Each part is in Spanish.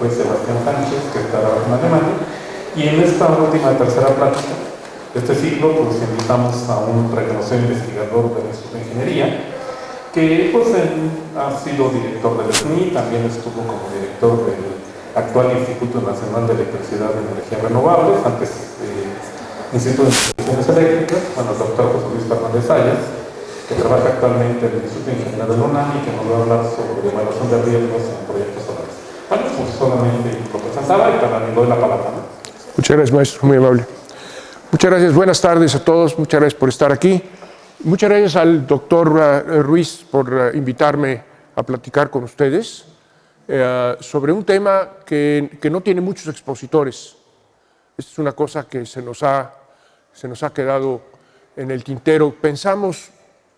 fue Sebastián Sánchez, que estará en Alemania. Y en esta última tercera plática de este ciclo, pues invitamos a un reconocido investigador del Instituto de Ingeniería, que pues ha sido director del SNI, también estuvo como director del actual Instituto Nacional de Electricidad y Energías Renovables, antes Instituto de Investigaciones Eléctricas, bueno, el doctor José Luis Fernández Sayas, que trabaja actualmente en el Instituto de Ingeniería de la UNAM y que nos va a hablar sobre evaluación de riesgos en proyectos solares. Bueno, pues solamente lo presentaba y para le doy la palabra, ¿no? Muchas gracias, maestro, muy amable. Muchas gracias, buenas tardes a todos, muchas gracias por estar aquí. Muchas gracias al doctor Ruiz por invitarme a platicar con ustedes sobre un tema que no tiene muchos expositores. Esta es una cosa que se nos ha quedado en el tintero. Pensamos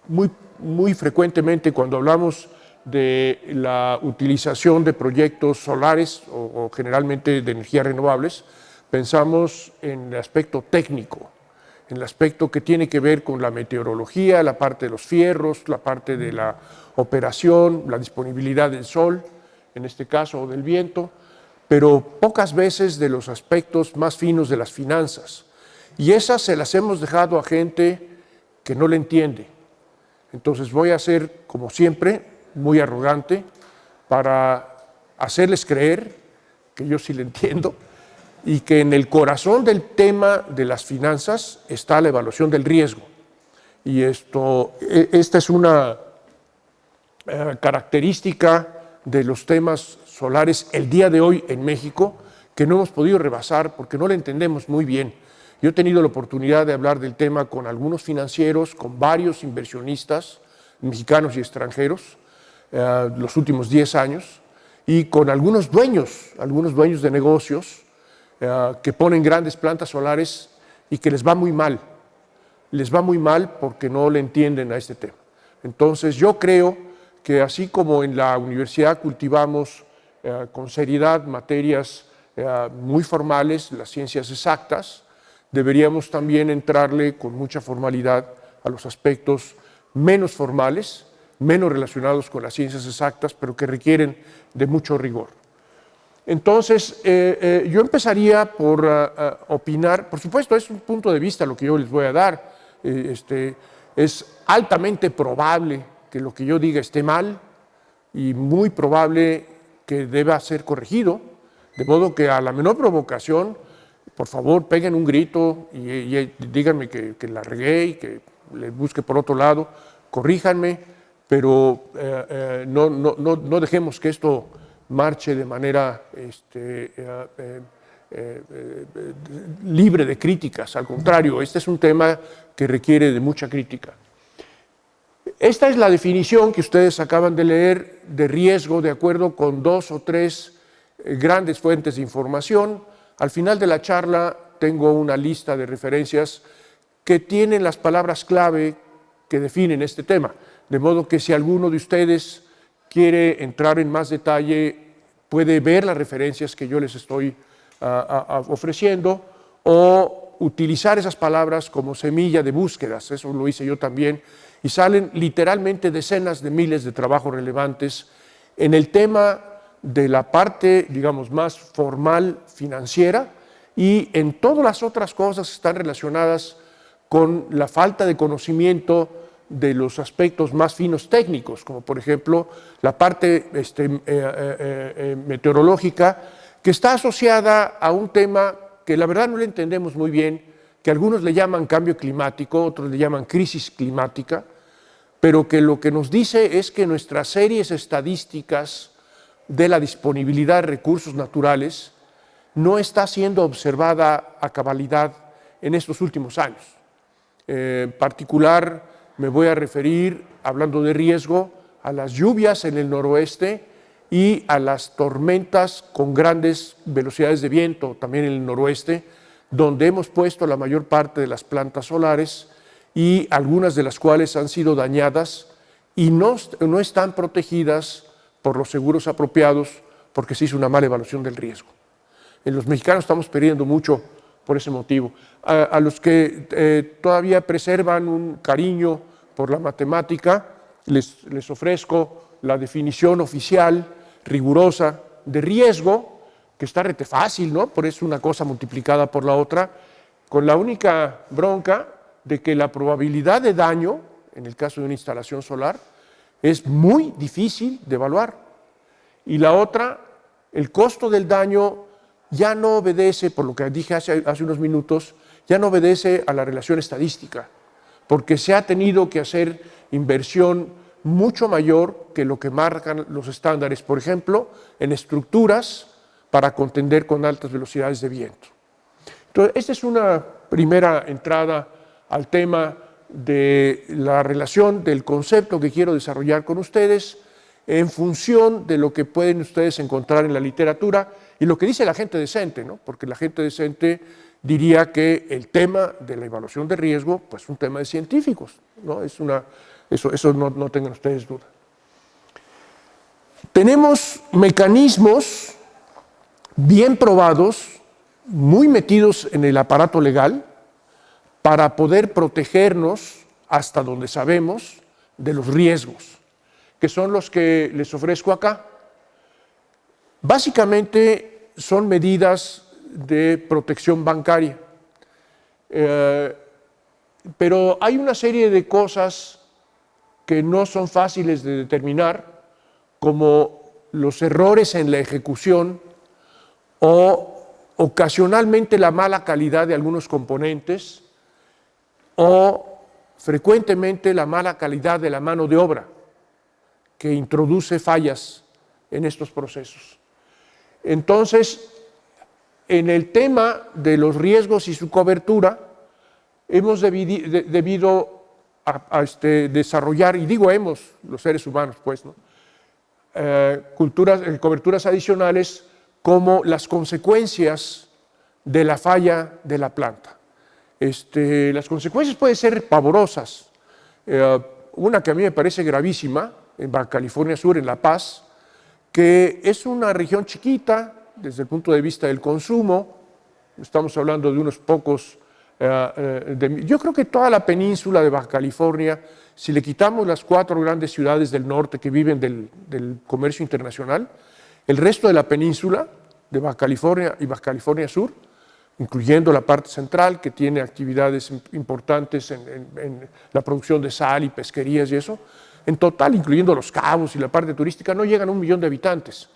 muy frecuentemente cuando hablamos de la utilización de proyectos solares o generalmente de energías renovables, pensamos en el aspecto técnico, en el aspecto que tiene que ver con la meteorología, la parte de los fierros, la parte de la operación, la disponibilidad del sol, en este caso, o del viento, pero pocas veces de los aspectos más finos de las finanzas. Y esas se las hemos dejado a gente que no le entiende. Entonces voy a ser, como siempre, muy arrogante para hacerles creer que yo sí le entiendo y que en el corazón del tema de las finanzas está la evaluación del riesgo. Y esta es una característica de los temas solares el día de hoy en México que no hemos podido rebasar porque no la entendemos muy bien. Yo he tenido la oportunidad de hablar del tema con algunos financieros, con varios inversionistas mexicanos y extranjeros los últimos 10 años y con algunos dueños de negocios que ponen grandes plantas solares y que les va muy mal. Les va muy mal porque no le entienden a este tema. Entonces yo creo que así como en la universidad cultivamos con seriedad materias muy formales, las ciencias exactas, deberíamos también entrarle con mucha formalidad a los aspectos menos formales, menos relacionados con las ciencias exactas, pero que requieren de mucho rigor. Entonces, yo empezaría por opinar, por supuesto es un punto de vista lo que yo les voy a dar, es altamente probable que lo que yo diga esté mal y muy probable que deba ser corregido, de modo que a la menor provocación, por favor, peguen un grito y díganme que la regué y que le busque por otro lado, corríjanme, pero no dejemos que esto marche de manera libre de críticas. Al contrario, este es un tema que requiere de mucha crítica. Esta es la definición que ustedes acaban de leer de riesgo de acuerdo con 2 o 3 grandes fuentes de información. Al final de la charla tengo una lista de referencias que tienen las palabras clave que definen este tema, de modo que si alguno de ustedes quiere entrar en más detalle, puede ver las referencias que yo les estoy ofreciendo o utilizar esas palabras como semilla de búsquedas. Eso lo hice yo también y salen literalmente decenas de miles de trabajos relevantes en el tema de la parte, digamos, más formal financiera y en todas las otras cosas que están relacionadas con la falta de conocimiento de los aspectos más finos técnicos, como por ejemplo la parte meteorológica, que está asociada a un tema que la verdad no le entendemos muy bien, que algunos le llaman cambio climático, otros le llaman crisis climática, pero que lo que nos dice es que nuestras series estadísticas de la disponibilidad de recursos naturales no está siendo observada a cabalidad en estos últimos años. En particular, me voy a referir, hablando de riesgo, a las lluvias en el noroeste y a las tormentas con grandes velocidades de viento, también en el noroeste, donde hemos puesto la mayor parte de las plantas solares y algunas de las cuales han sido dañadas y no están protegidas por los seguros apropiados porque se hizo una mala evaluación del riesgo. En los mexicanos estamos perdiendo mucho por ese motivo. A los que todavía preservan un cariño por la matemática, les ofrezco la definición oficial, rigurosa, de riesgo, que está rete fácil, ¿no? Por eso una cosa multiplicada por la otra, con la única bronca de que la probabilidad de daño, en el caso de una instalación solar, es muy difícil de evaluar. Y la otra, el costo del daño ya no obedece, por lo que dije hace unos minutos, ya no obedece a la relación estadística, porque se ha tenido que hacer inversión mucho mayor que lo que marcan los estándares, por ejemplo, en estructuras para contender con altas velocidades de viento. Entonces, esta es una primera entrada al tema de la relación del concepto que quiero desarrollar con ustedes en función de lo que pueden ustedes encontrar en la literatura y lo que dice la gente decente, ¿no? Porque la gente decente diría que el tema de la evaluación de riesgo, pues es un tema de científicos, ¿no? Eso no tengan ustedes duda. Tenemos mecanismos bien probados, muy metidos en el aparato legal, para poder protegernos, hasta donde sabemos, de los riesgos, que son los que les ofrezco acá. Básicamente son medidas de protección bancaria, pero hay una serie de cosas que no son fáciles de determinar, como los errores en la ejecución o ocasionalmente la mala calidad de algunos componentes o frecuentemente la mala calidad de la mano de obra, que introduce fallas en estos procesos. Entonces, en el tema de los riesgos y su cobertura, hemos debido desarrollar, y digo hemos, los seres humanos, pues, ¿no? Coberturas adicionales como las consecuencias de la falla de la planta. Las consecuencias pueden ser pavorosas. Una que a mí me parece gravísima, en Baja California Sur, en La Paz, que es una región chiquita desde el punto de vista del consumo, estamos hablando de unos pocos, yo creo que toda la península de Baja California, si le quitamos las 4 grandes ciudades del norte que viven del comercio internacional, el resto de la península de Baja California y Baja California Sur, incluyendo la parte central que tiene actividades importantes en la producción de sal y pesquerías y eso, en total, incluyendo Los Cabos y la parte turística, no llegan a 1 millón de habitantes.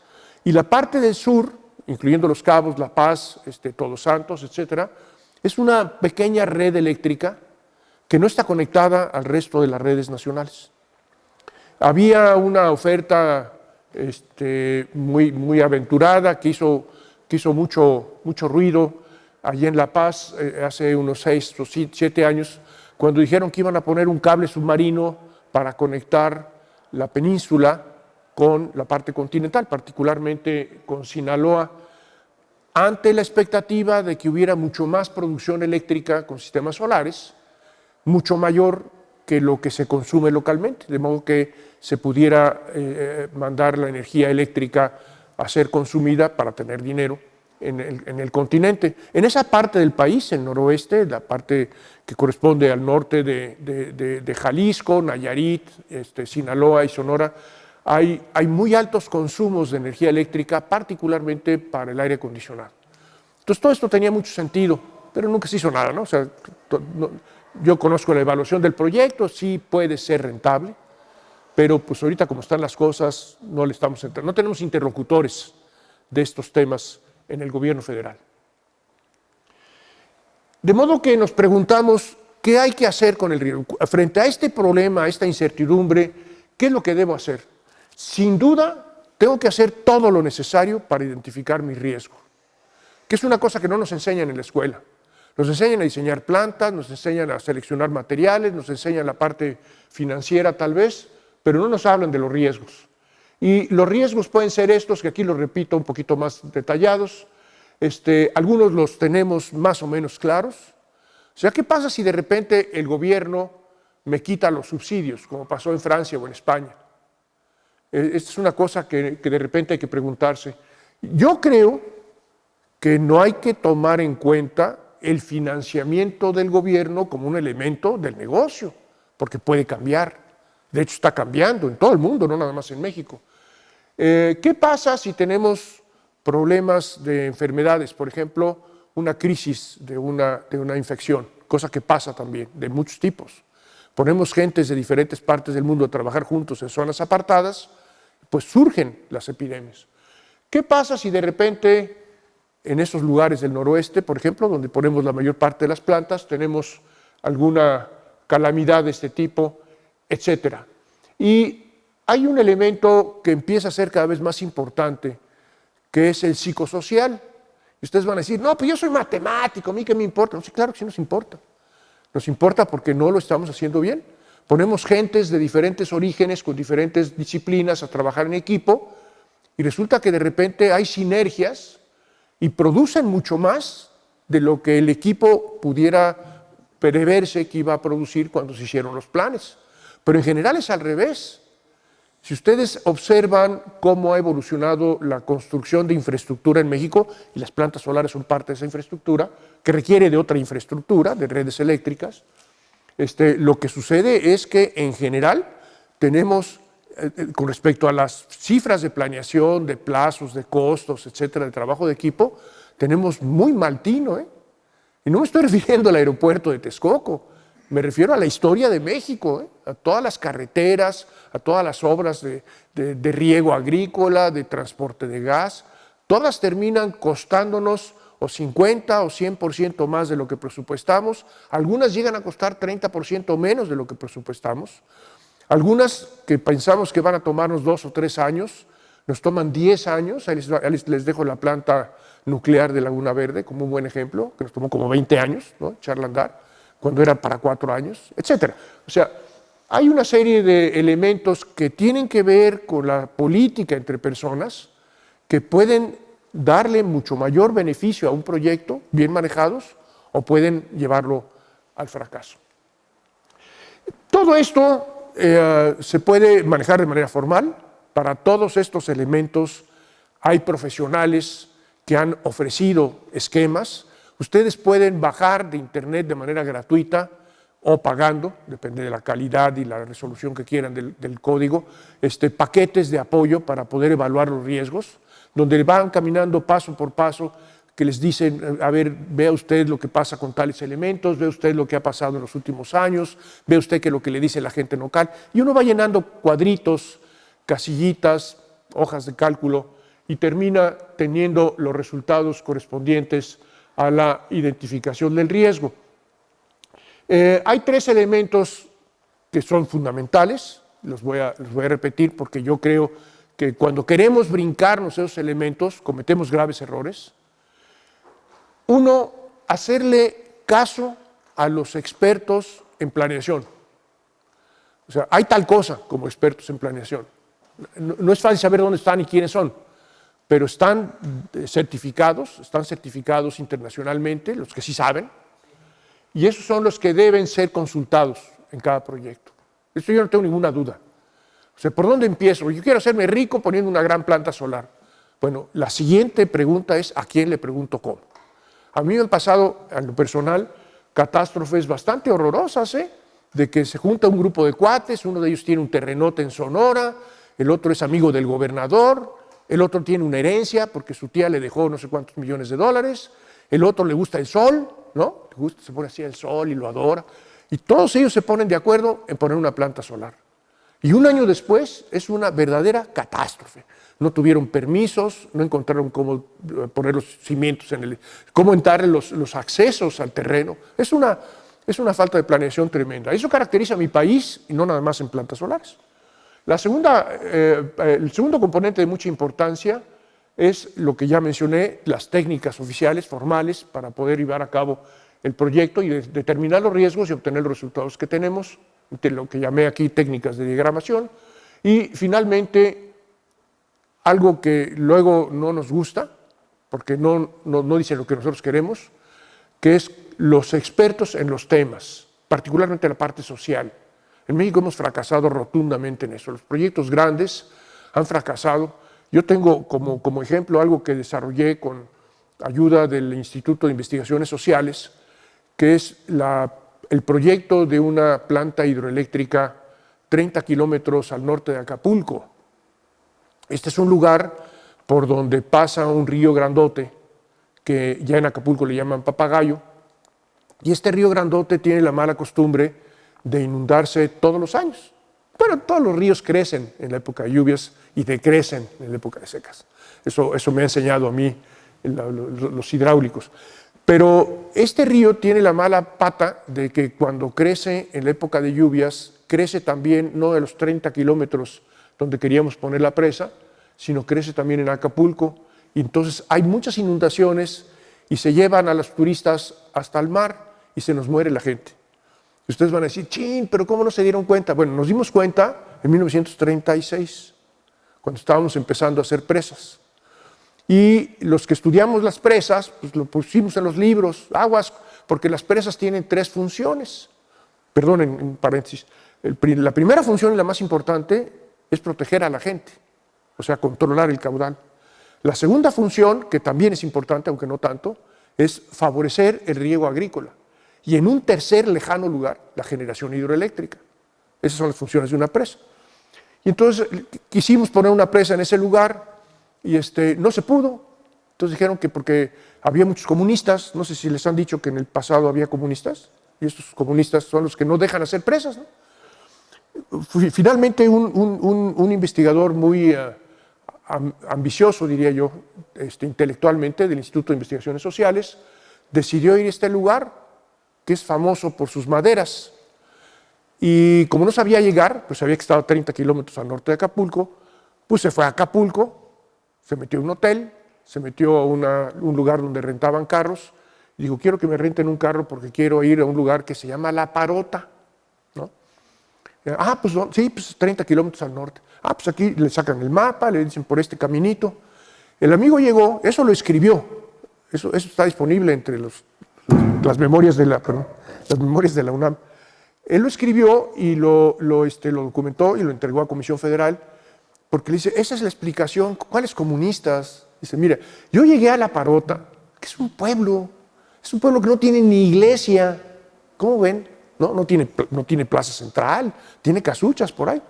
Y la parte del sur, incluyendo Los Cabos, La Paz, Todos Santos, etcétera, es una pequeña red eléctrica que no está conectada al resto de las redes nacionales. Había una oferta muy aventurada que hizo mucho ruido allí en La Paz hace unos 6 o 7 años, cuando dijeron que iban a poner un cable submarino para conectar la península con la parte continental, particularmente con Sinaloa, ante la expectativa de que hubiera mucho más producción eléctrica con sistemas solares, mucho mayor que lo que se consume localmente, de modo que se pudiera mandar la energía eléctrica a ser consumida para tener dinero en el continente. En esa parte del país, el noroeste, la parte que corresponde al norte de Jalisco, Nayarit, Sinaloa y Sonora, hay muy altos consumos de energía eléctrica, particularmente para el aire acondicionado. Entonces todo esto tenía mucho sentido, pero nunca se hizo nada, ¿no? O sea, yo conozco la evaluación del proyecto, sí puede ser rentable, pero pues ahorita como están las cosas, no tenemos interlocutores de estos temas en el gobierno federal. De modo que nos preguntamos, ¿qué hay que hacer con el riesgo? Frente a este problema, a esta incertidumbre, ¿qué es lo que debo hacer? Sin duda, tengo que hacer todo lo necesario para identificar mi riesgo, que es una cosa que no nos enseñan en la escuela. Nos enseñan a diseñar plantas, nos enseñan a seleccionar materiales, nos enseñan la parte financiera tal vez, pero no nos hablan de los riesgos. Y los riesgos pueden ser estos, que aquí los repito un poquito más detallados. Algunos los tenemos más o menos claros. O sea, ¿qué pasa si de repente el gobierno me quita los subsidios, como pasó en Francia o en España? Esta es una cosa que de repente hay que preguntarse. Yo creo que no hay que tomar en cuenta el financiamiento del gobierno como un elemento del negocio, porque puede cambiar. De hecho, está cambiando en todo el mundo, no nada más en México. ¿Qué pasa si tenemos problemas de enfermedades, por ejemplo, una crisis de una infección, cosa que pasa también, de muchos tipos. Ponemos gentes de diferentes partes del mundo a trabajar juntos en zonas apartadas, pues surgen las epidemias. ¿Qué pasa si de repente en esos lugares del noroeste, por ejemplo, donde ponemos la mayor parte de las plantas, tenemos alguna calamidad de este tipo, etcétera? Y hay un elemento que empieza a ser cada vez más importante, que es el psicosocial. Y ustedes van a decir, no, pues yo soy matemático, ¿a mí qué me importa? No, sí, claro que sí nos importa. Nos importa porque no lo estamos haciendo bien. Ponemos gentes de diferentes orígenes, con diferentes disciplinas a trabajar en equipo, y resulta que de repente hay sinergias y producen mucho más de lo que el equipo pudiera preverse que iba a producir cuando se hicieron los planes. Pero en general es al revés. Si ustedes observan cómo ha evolucionado la construcción de infraestructura en México, y las plantas solares son parte de esa infraestructura, que requiere de otra infraestructura, de redes eléctricas, lo que sucede es que en general tenemos, con respecto a las cifras de planeación, de plazos, de costos, etcétera, de trabajo de equipo, tenemos muy mal tino, Y no me estoy refiriendo al aeropuerto de Texcoco, me refiero a la historia de México, a todas las carreteras, a todas las obras de riego agrícola, de transporte de gas, todas terminan costándonos o 50 o 100% más de lo que presupuestamos, algunas llegan a costar 30% menos de lo que presupuestamos, algunas que pensamos que van a tomarnos 2 o 3 años, nos toman 10 años, ahí les dejo la planta nuclear de Laguna Verde como un buen ejemplo, que nos tomó como 20 años, ¿no?, echarla a andar, cuando era para 4 años, etcétera. O sea, hay una serie de elementos que tienen que ver con la política entre personas que pueden darle mucho mayor beneficio a un proyecto bien manejados o pueden llevarlo al fracaso. Todo esto se puede manejar de manera formal. Para todos estos elementos hay profesionales que han ofrecido esquemas. Ustedes pueden bajar de internet de manera gratuita o pagando, depende de la calidad y la resolución que quieran del código, paquetes de apoyo para poder evaluar los riesgos, donde van caminando paso por paso, que les dicen, a ver, vea usted lo que pasa con tales elementos, vea usted lo que ha pasado en los últimos años, vea usted que lo que le dice la gente local, y uno va llenando cuadritos, casillitas, hojas de cálculo, y termina teniendo los resultados correspondientes a la identificación del riesgo. Hay 3 elementos que son fundamentales, los voy a repetir porque yo creo que cuando queremos brincarnos esos elementos cometemos graves errores. 1, hacerle caso a los expertos en planeación. O sea, hay tal cosa como expertos en planeación. No es fácil saber dónde están y quiénes son, pero están certificados internacionalmente, los que sí saben, y esos son los que deben ser consultados en cada proyecto. Esto yo no tengo ninguna duda. O sea, ¿por dónde empiezo? Yo quiero hacerme rico poniendo una gran planta solar. Bueno, la siguiente pregunta es, ¿a quién le pregunto cómo? A mí me han pasado, en lo personal, catástrofes bastante horrorosas, de que se junta un grupo de cuates, uno de ellos tiene un terrenote en Sonora, el otro es amigo del gobernador, el otro tiene una herencia porque su tía le dejó no sé cuántos millones de dólares, el otro le gusta el sol, ¿no? Le gusta, se pone así el sol y lo adora, y todos ellos se ponen de acuerdo en poner una planta solar. Y un año después es una verdadera catástrofe. No tuvieron permisos, no encontraron cómo poner los cimientos cómo entrar los accesos al terreno. Es una falta de planeación tremenda. Eso caracteriza a mi país y no nada más en plantas solares. El segundo componente de mucha importancia es lo que ya mencioné, las técnicas oficiales, formales, para poder llevar a cabo el proyecto y determinar los riesgos y obtener los resultados que tenemos, de lo que llamé aquí técnicas de diagramación. Y finalmente, algo que luego no nos gusta, porque no dice lo que nosotros queremos, que es los expertos en los temas, particularmente la parte social. En México hemos fracasado rotundamente en eso. Los proyectos grandes han fracasado. Yo tengo como ejemplo algo que desarrollé con ayuda del Instituto de Investigaciones Sociales, que es el proyecto de una planta hidroeléctrica 30 kilómetros al norte de Acapulco. Este es un lugar por donde pasa un río grandote, que ya en Acapulco le llaman Papagayo, y este río grandote tiene la mala costumbre de inundarse todos los años. Bueno, todos los ríos crecen en la época de lluvias y decrecen en la época de secas. Eso me ha enseñado a mí los hidráulicos. Pero este río tiene la mala pata de que cuando crece en la época de lluvias, crece también no de los 30 kilómetros donde queríamos poner la presa, sino crece también en Acapulco. Y entonces hay muchas inundaciones y se llevan a los turistas hasta el mar y se nos muere la gente. Y ustedes van a decir, chin, pero ¿cómo no se dieron cuenta? Bueno, nos dimos cuenta en 1936, cuando estábamos empezando a hacer presas. Y los que estudiamos las presas, pues lo pusimos en los libros, aguas, porque las presas tienen 3 funciones. Perdón, en paréntesis. La primera función y la más importante es proteger a la gente, o sea, controlar el caudal. La segunda función, que también es importante, aunque no tanto, es favorecer el riego agrícola. Y en un tercer lejano lugar, la generación hidroeléctrica. Esas son las funciones de una presa. Y entonces quisimos poner una presa en ese lugar y no se pudo. Entonces dijeron que porque había muchos comunistas, no sé si les han dicho que en el pasado había comunistas, y estos comunistas son los que no dejan hacer presas, ¿no? Finalmente un investigador muy ambicioso, diría yo, intelectualmente, del Instituto de Investigaciones Sociales, decidió ir a este lugar que es famoso por sus maderas. Y como no sabía llegar, pues había que estar a 30 kilómetros al norte de Acapulco, pues se fue a Acapulco, se metió a un hotel, se metió a un lugar donde rentaban carros, y dijo, quiero que me renten un carro porque quiero ir a un lugar que se llama La Parota, ¿no? Pues sí, pues 30 kilómetros al norte. Pues aquí le sacan el mapa, le dicen por este caminito. El amigo llegó, eso lo escribió, eso está disponible entre las memorias de la UNAM. Él lo escribió y lo documentó y lo entregó a Comisión Federal, porque le dice, esa es la explicación, ¿cuáles comunistas? Dice, mira, yo llegué a La Parota, que es un pueblo que no tiene ni iglesia, ¿cómo ven? No tiene plaza central, tiene casuchas por ahí.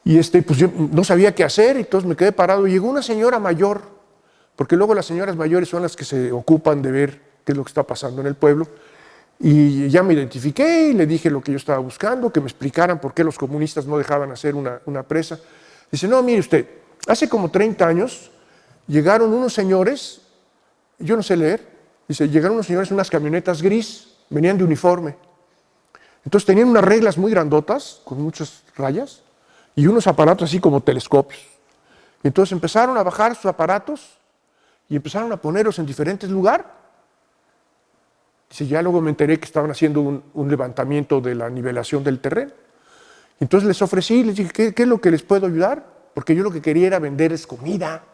Y pues yo no sabía qué hacer, entonces me quedé parado. Llegó una señora mayor, porque luego las señoras mayores son las que se ocupan de ver qué es lo que está pasando en el pueblo. Y ya me identifiqué y le dije lo que yo estaba buscando, que me explicaran por qué los comunistas no dejaban hacer una presa. Dice, no, mire usted, hace como 30 años llegaron unos señores, yo no sé leer, dice, llegaron unos señores en unas camionetas gris, venían de uniforme. Entonces tenían unas reglas muy grandotas, con muchas rayas, y unos aparatos así como telescopios. Y entonces empezaron a bajar sus aparatos y empezaron a ponerlos en diferentes lugares. Dice, ya luego me enteré que estaban haciendo un levantamiento de la nivelación del terreno. Entonces les ofrecí, les dije, ¿qué es lo que les puedo ayudar? Porque yo lo que quería era venderles comida.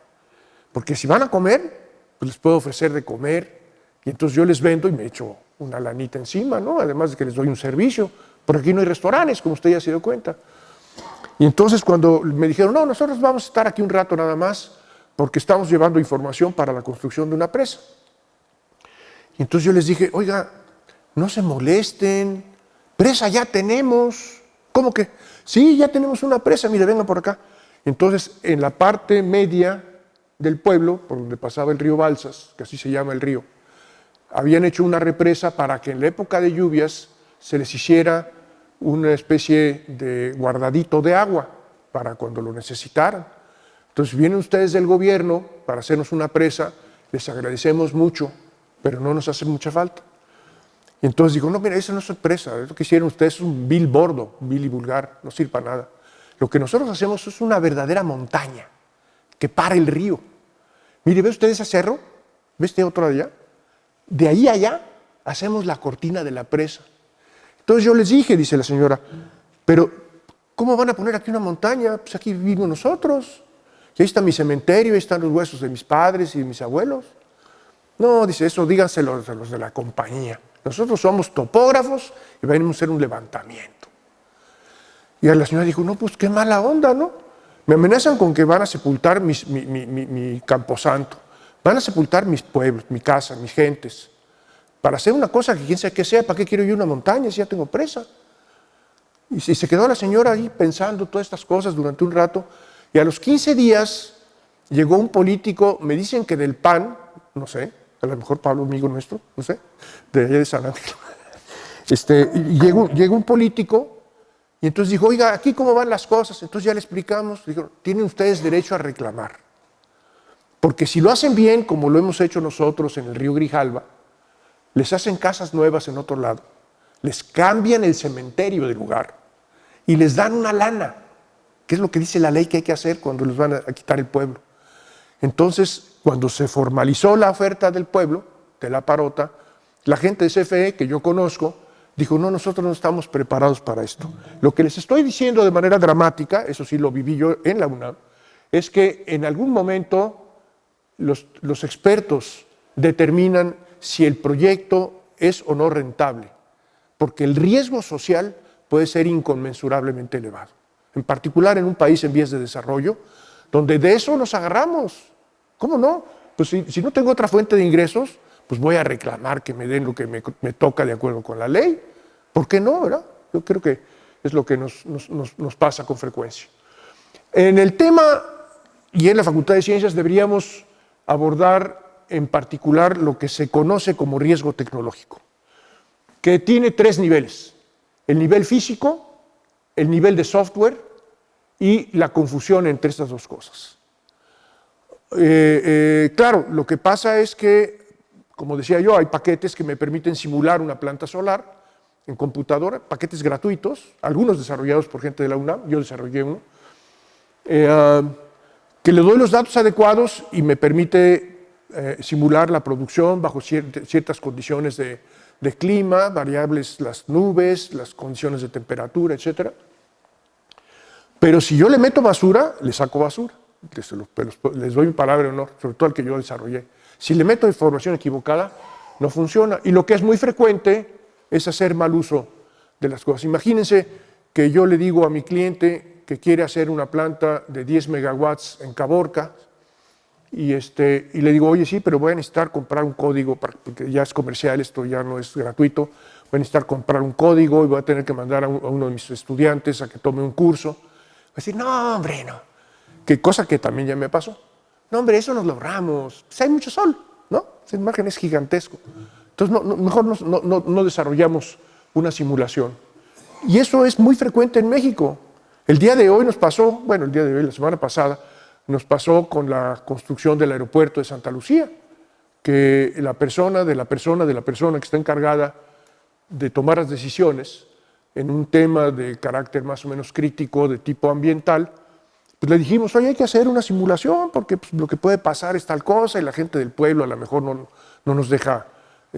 Porque si van a comer, pues les puedo ofrecer de comer. Y entonces yo les vendo y me echo una lanita encima, ¿no? Además de que les doy un servicio. Por aquí no hay restaurantes, como usted ya se dio cuenta. Y entonces cuando me dijeron, no, nosotros vamos a estar aquí un rato nada más, porque estamos llevando información para la construcción de una presa. Y entonces yo les dije, oiga, no se molesten, presa ya tenemos. ¿Cómo que? Sí, ya tenemos una presa, mire, vengan por acá. Entonces, en la parte media del pueblo, por donde pasaba el río Balsas, que así se llama el río, habían hecho una represa para que en la época de lluvias se les hiciera una especie de guardadito de agua para cuando lo necesitaran. Entonces vienen ustedes del gobierno para hacernos una presa, les agradecemos mucho, pero no nos hace mucha falta. Y entonces digo, no, mira, esa no es presa, lo que hicieron ustedes es un vil bordo, vil y vulgar, no sirve para nada. Lo que nosotros hacemos es una verdadera montaña que para el río. Mire, ¿ve usted ese cerro? ¿Ve este otro allá? De ahí a allá hacemos la cortina de la presa. Entonces yo les dije, dice la señora, pero ¿cómo van a poner aquí una montaña? Pues aquí vivimos nosotros. Y ahí está mi cementerio, ahí están los huesos de mis padres y de mis abuelos. No, dice, eso díganselo a los de la compañía. Nosotros somos topógrafos y venimos a hacer un levantamiento. Y la señora dijo, no, pues qué mala onda, ¿no? Me amenazan con que van a sepultar mi camposanto, van a sepultar mis pueblos, mi casa, mis gentes, para hacer una cosa que quién sabe qué sea, ¿para qué quiero yo una montaña si ya tengo presa? Y se quedó la señora ahí pensando todas estas cosas durante un rato, y a los 15 días llegó un político, me dicen que del PAN, no sé, a lo mejor Pablo, amigo nuestro, no sé, de allá de San Ángel. Llegó un político y entonces dijo, oiga, ¿aquí cómo van las cosas? Entonces ya le explicamos, dijo, tienen ustedes derecho a reclamar. Porque si lo hacen bien, como lo hemos hecho nosotros en el río Grijalva, les hacen casas nuevas en otro lado, les cambian el cementerio de lugar y les dan una lana, que es lo que dice la ley que hay que hacer cuando les van a quitar el pueblo. Entonces, cuando se formalizó la oferta del pueblo, de la Parota, la gente de CFE, que yo conozco, dijo, no, nosotros no estamos preparados para esto. Lo que les estoy diciendo de manera dramática, eso sí lo viví yo en la UNAM, es que en algún momento los expertos determinan si el proyecto es o no rentable, porque el riesgo social puede ser inconmensurablemente elevado, en particular en un país en vías de desarrollo, donde de eso nos agarramos. ¿Cómo no? Pues si no tengo otra fuente de ingresos, pues voy a reclamar que me den lo que me toca de acuerdo con la ley. ¿Por qué no, verdad? Yo creo que es lo que nos pasa con frecuencia. En el tema y en la Facultad de Ciencias deberíamos abordar en particular lo que se conoce como riesgo tecnológico, que tiene 3 niveles: el nivel físico, el nivel de software y la confusión entre estas dos cosas. Claro, lo que pasa es que, como decía yo, hay paquetes que me permiten simular una planta solar en computadora, paquetes gratuitos, algunos desarrollados por gente de la UNAM, yo desarrollé uno, que le doy los datos adecuados y me permite simular la producción bajo ciertas condiciones de clima, variables, las nubes, las condiciones de temperatura, etc. Pero si yo le meto basura, le saco basura. Les doy mi palabra de honor, sobre todo al que yo desarrollé. Si le meto información equivocada, no funciona. Y lo que es muy frecuente es hacer mal uso de las cosas. Imagínense que yo le digo a mi cliente que quiere hacer una planta de 10 megawatts en Caborca y le digo, oye, sí, pero voy a necesitar comprar un código, porque ya es comercial, esto ya no es gratuito, voy a necesitar comprar un código y voy a tener que mandar a uno de mis estudiantes a que tome un curso. Va a decir, no, hombre, no. Que cosa que también ya me pasó. No, hombre, eso nos lo ahorramos. Pues hay mucho sol, ¿no? Esa imagen es gigantesco. Entonces, mejor no desarrollamos una simulación. Y eso es muy frecuente en México. El día de hoy nos pasó, bueno, el día de hoy, la semana pasada, nos pasó con la construcción del aeropuerto de Santa Lucía, que la persona que está encargada de tomar las decisiones en un tema de carácter más o menos crítico, de tipo ambiental, pues le dijimos, oye, hay que hacer una simulación porque pues, lo que puede pasar es tal cosa y la gente del pueblo a lo mejor no nos deja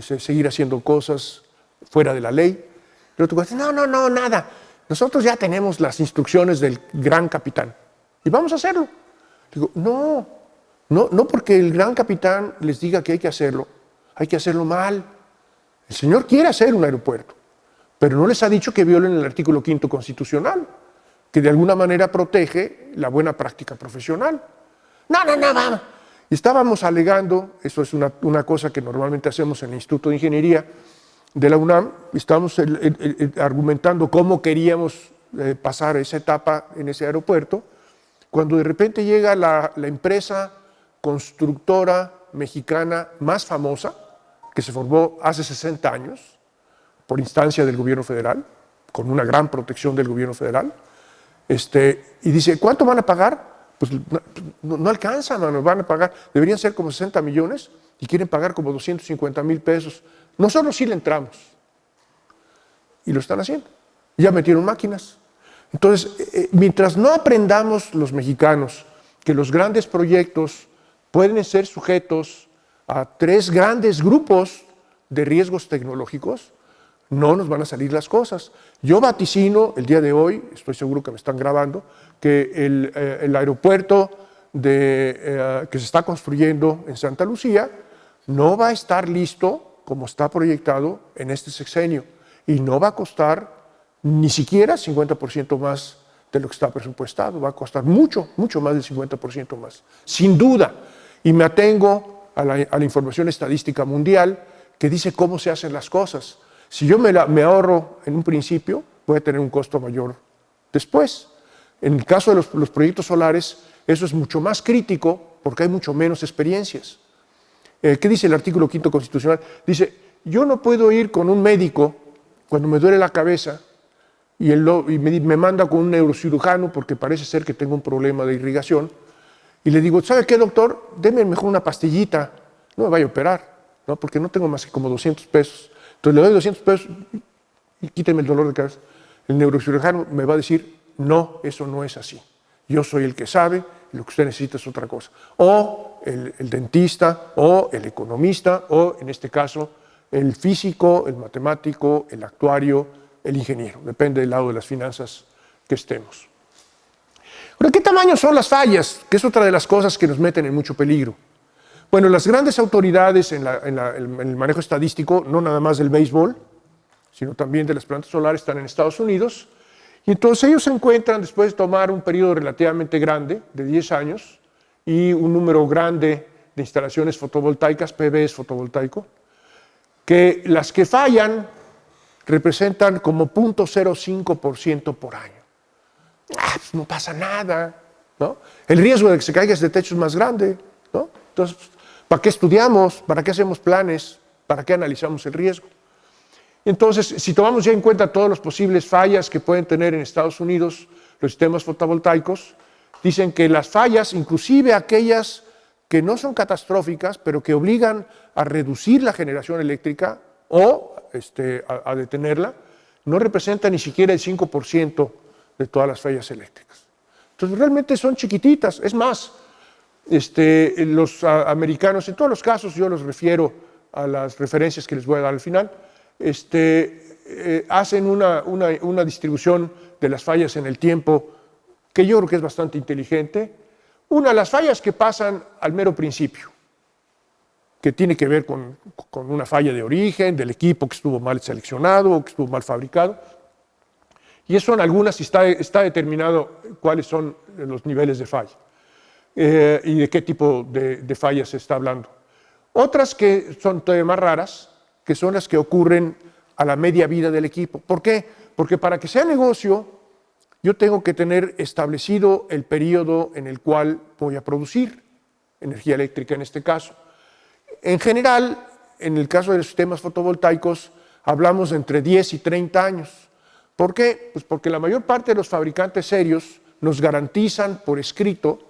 seguir haciendo cosas fuera de la ley. El otro dice, no, nada. Nosotros ya tenemos las instrucciones del gran capitán y vamos a hacerlo. Digo, no porque el gran capitán les diga que hay que hacerlo mal. El señor quiere hacer un aeropuerto, pero no les ha dicho que violen el artículo 5º constitucional, que de alguna manera protege la buena práctica profesional. No, vamos. Y estábamos alegando, eso es una cosa que normalmente hacemos en el Instituto de Ingeniería de la UNAM, estábamos argumentando cómo queríamos pasar esa etapa en ese aeropuerto, cuando de repente llega la empresa constructora mexicana más famosa, que se formó hace 60 años, por instancia del gobierno federal, con una gran protección del gobierno federal, y dice, ¿cuánto van a pagar? Pues no alcanzan, nos van a pagar, deberían ser como 60 millones y quieren pagar como 250,000 pesos. Nosotros sí le entramos. Y lo están haciendo. Ya metieron máquinas. Entonces, mientras no aprendamos los mexicanos que los grandes proyectos pueden ser sujetos a 3 grandes grupos de riesgos tecnológicos, no nos van a salir las cosas. Yo vaticino el día de hoy, estoy seguro que me están grabando, que el aeropuerto que se está construyendo en Santa Lucía no va a estar listo como está proyectado en este sexenio y no va a costar ni siquiera 50% más de lo que está presupuestado, va a costar mucho más del 50% más, sin duda. Y me atengo a la información estadística mundial que dice cómo se hacen las cosas. Si yo me ahorro en un principio, voy a tener un costo mayor después. En el caso de los proyectos solares, eso es mucho más crítico porque hay mucho menos experiencias. ¿Qué dice el artículo 5º constitucional? Dice, yo no puedo ir con un médico cuando me duele la cabeza y me manda con un neurocirujano porque parece ser que tengo un problema de irrigación, y le digo, ¿sabe qué, doctor? Deme mejor una pastillita, no me vaya a operar, ¿no? Porque no tengo más que como 200 pesos. Entonces le doy 200 pesos y quíteme el dolor de cabeza. El neurocirujano me va a decir, no, eso no es así. Yo soy el que sabe, lo que usted necesita es otra cosa. O el dentista, o el economista, o en este caso, el físico, el matemático, el actuario, el ingeniero. Depende del lado de las finanzas que estemos. Ahora, ¿qué tamaño son las fallas? Que es otra de las cosas que nos meten en mucho peligro. Bueno, las grandes autoridades en el manejo estadístico, no nada más del béisbol, sino también de las plantas solares, están en Estados Unidos. Y entonces ellos se encuentran, después de tomar un periodo relativamente grande, de 10 años, y un número grande de instalaciones fotovoltaicas, PV es fotovoltaico, que las que fallan representan como 0.05% por año. Pues no pasa nada, ¿no? El riesgo de que se caiga de techo es más grande, ¿no? Entonces, ¿para qué estudiamos? ¿Para qué hacemos planes? ¿Para qué analizamos el riesgo? Entonces, si tomamos ya en cuenta todas las posibles fallas que pueden tener en Estados Unidos los sistemas fotovoltaicos, dicen que las fallas, inclusive aquellas que no son catastróficas, pero que obligan a reducir la generación eléctrica o a detenerla, no representan ni siquiera el 5% de todas las fallas eléctricas. Entonces, realmente son chiquititas. Es más, los americanos, en todos los casos, yo los refiero a las referencias que les voy a dar al final, hacen una distribución de las fallas en el tiempo que yo creo que es bastante inteligente. Las fallas que pasan al mero principio, que tiene que ver con una falla de origen, del equipo que estuvo mal seleccionado o que estuvo mal fabricado. Y eso en algunas está determinado cuáles son los niveles de falla y de qué tipo de fallas se está hablando. Otras que son todavía más raras, que son las que ocurren a la media vida del equipo. ¿Por qué? Porque para que sea negocio, yo tengo que tener establecido el periodo en el cual voy a producir energía eléctrica en este caso. En general, en el caso de los sistemas fotovoltaicos, hablamos de entre 10 y 30 años. ¿Por qué? Pues porque la mayor parte de los fabricantes serios nos garantizan por escrito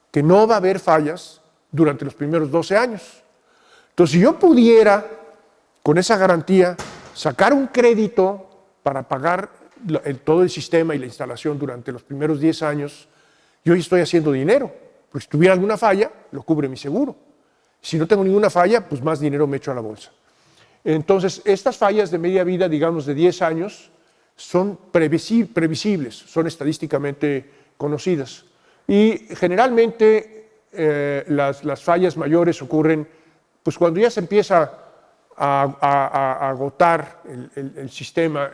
que no va a haber fallas durante los primeros 12 años. Entonces, si yo pudiera, con esa garantía, sacar un crédito para pagar todo el sistema y la instalación durante los primeros 10 años, yo estoy haciendo dinero, porque si tuviera alguna falla, lo cubre mi seguro. Si no tengo ninguna falla, pues más dinero me echo a la bolsa. Entonces, estas fallas de media vida, digamos de 10 años, son previsibles, son estadísticamente conocidas. Y generalmente las fallas mayores ocurren pues cuando ya se empieza a agotar el sistema,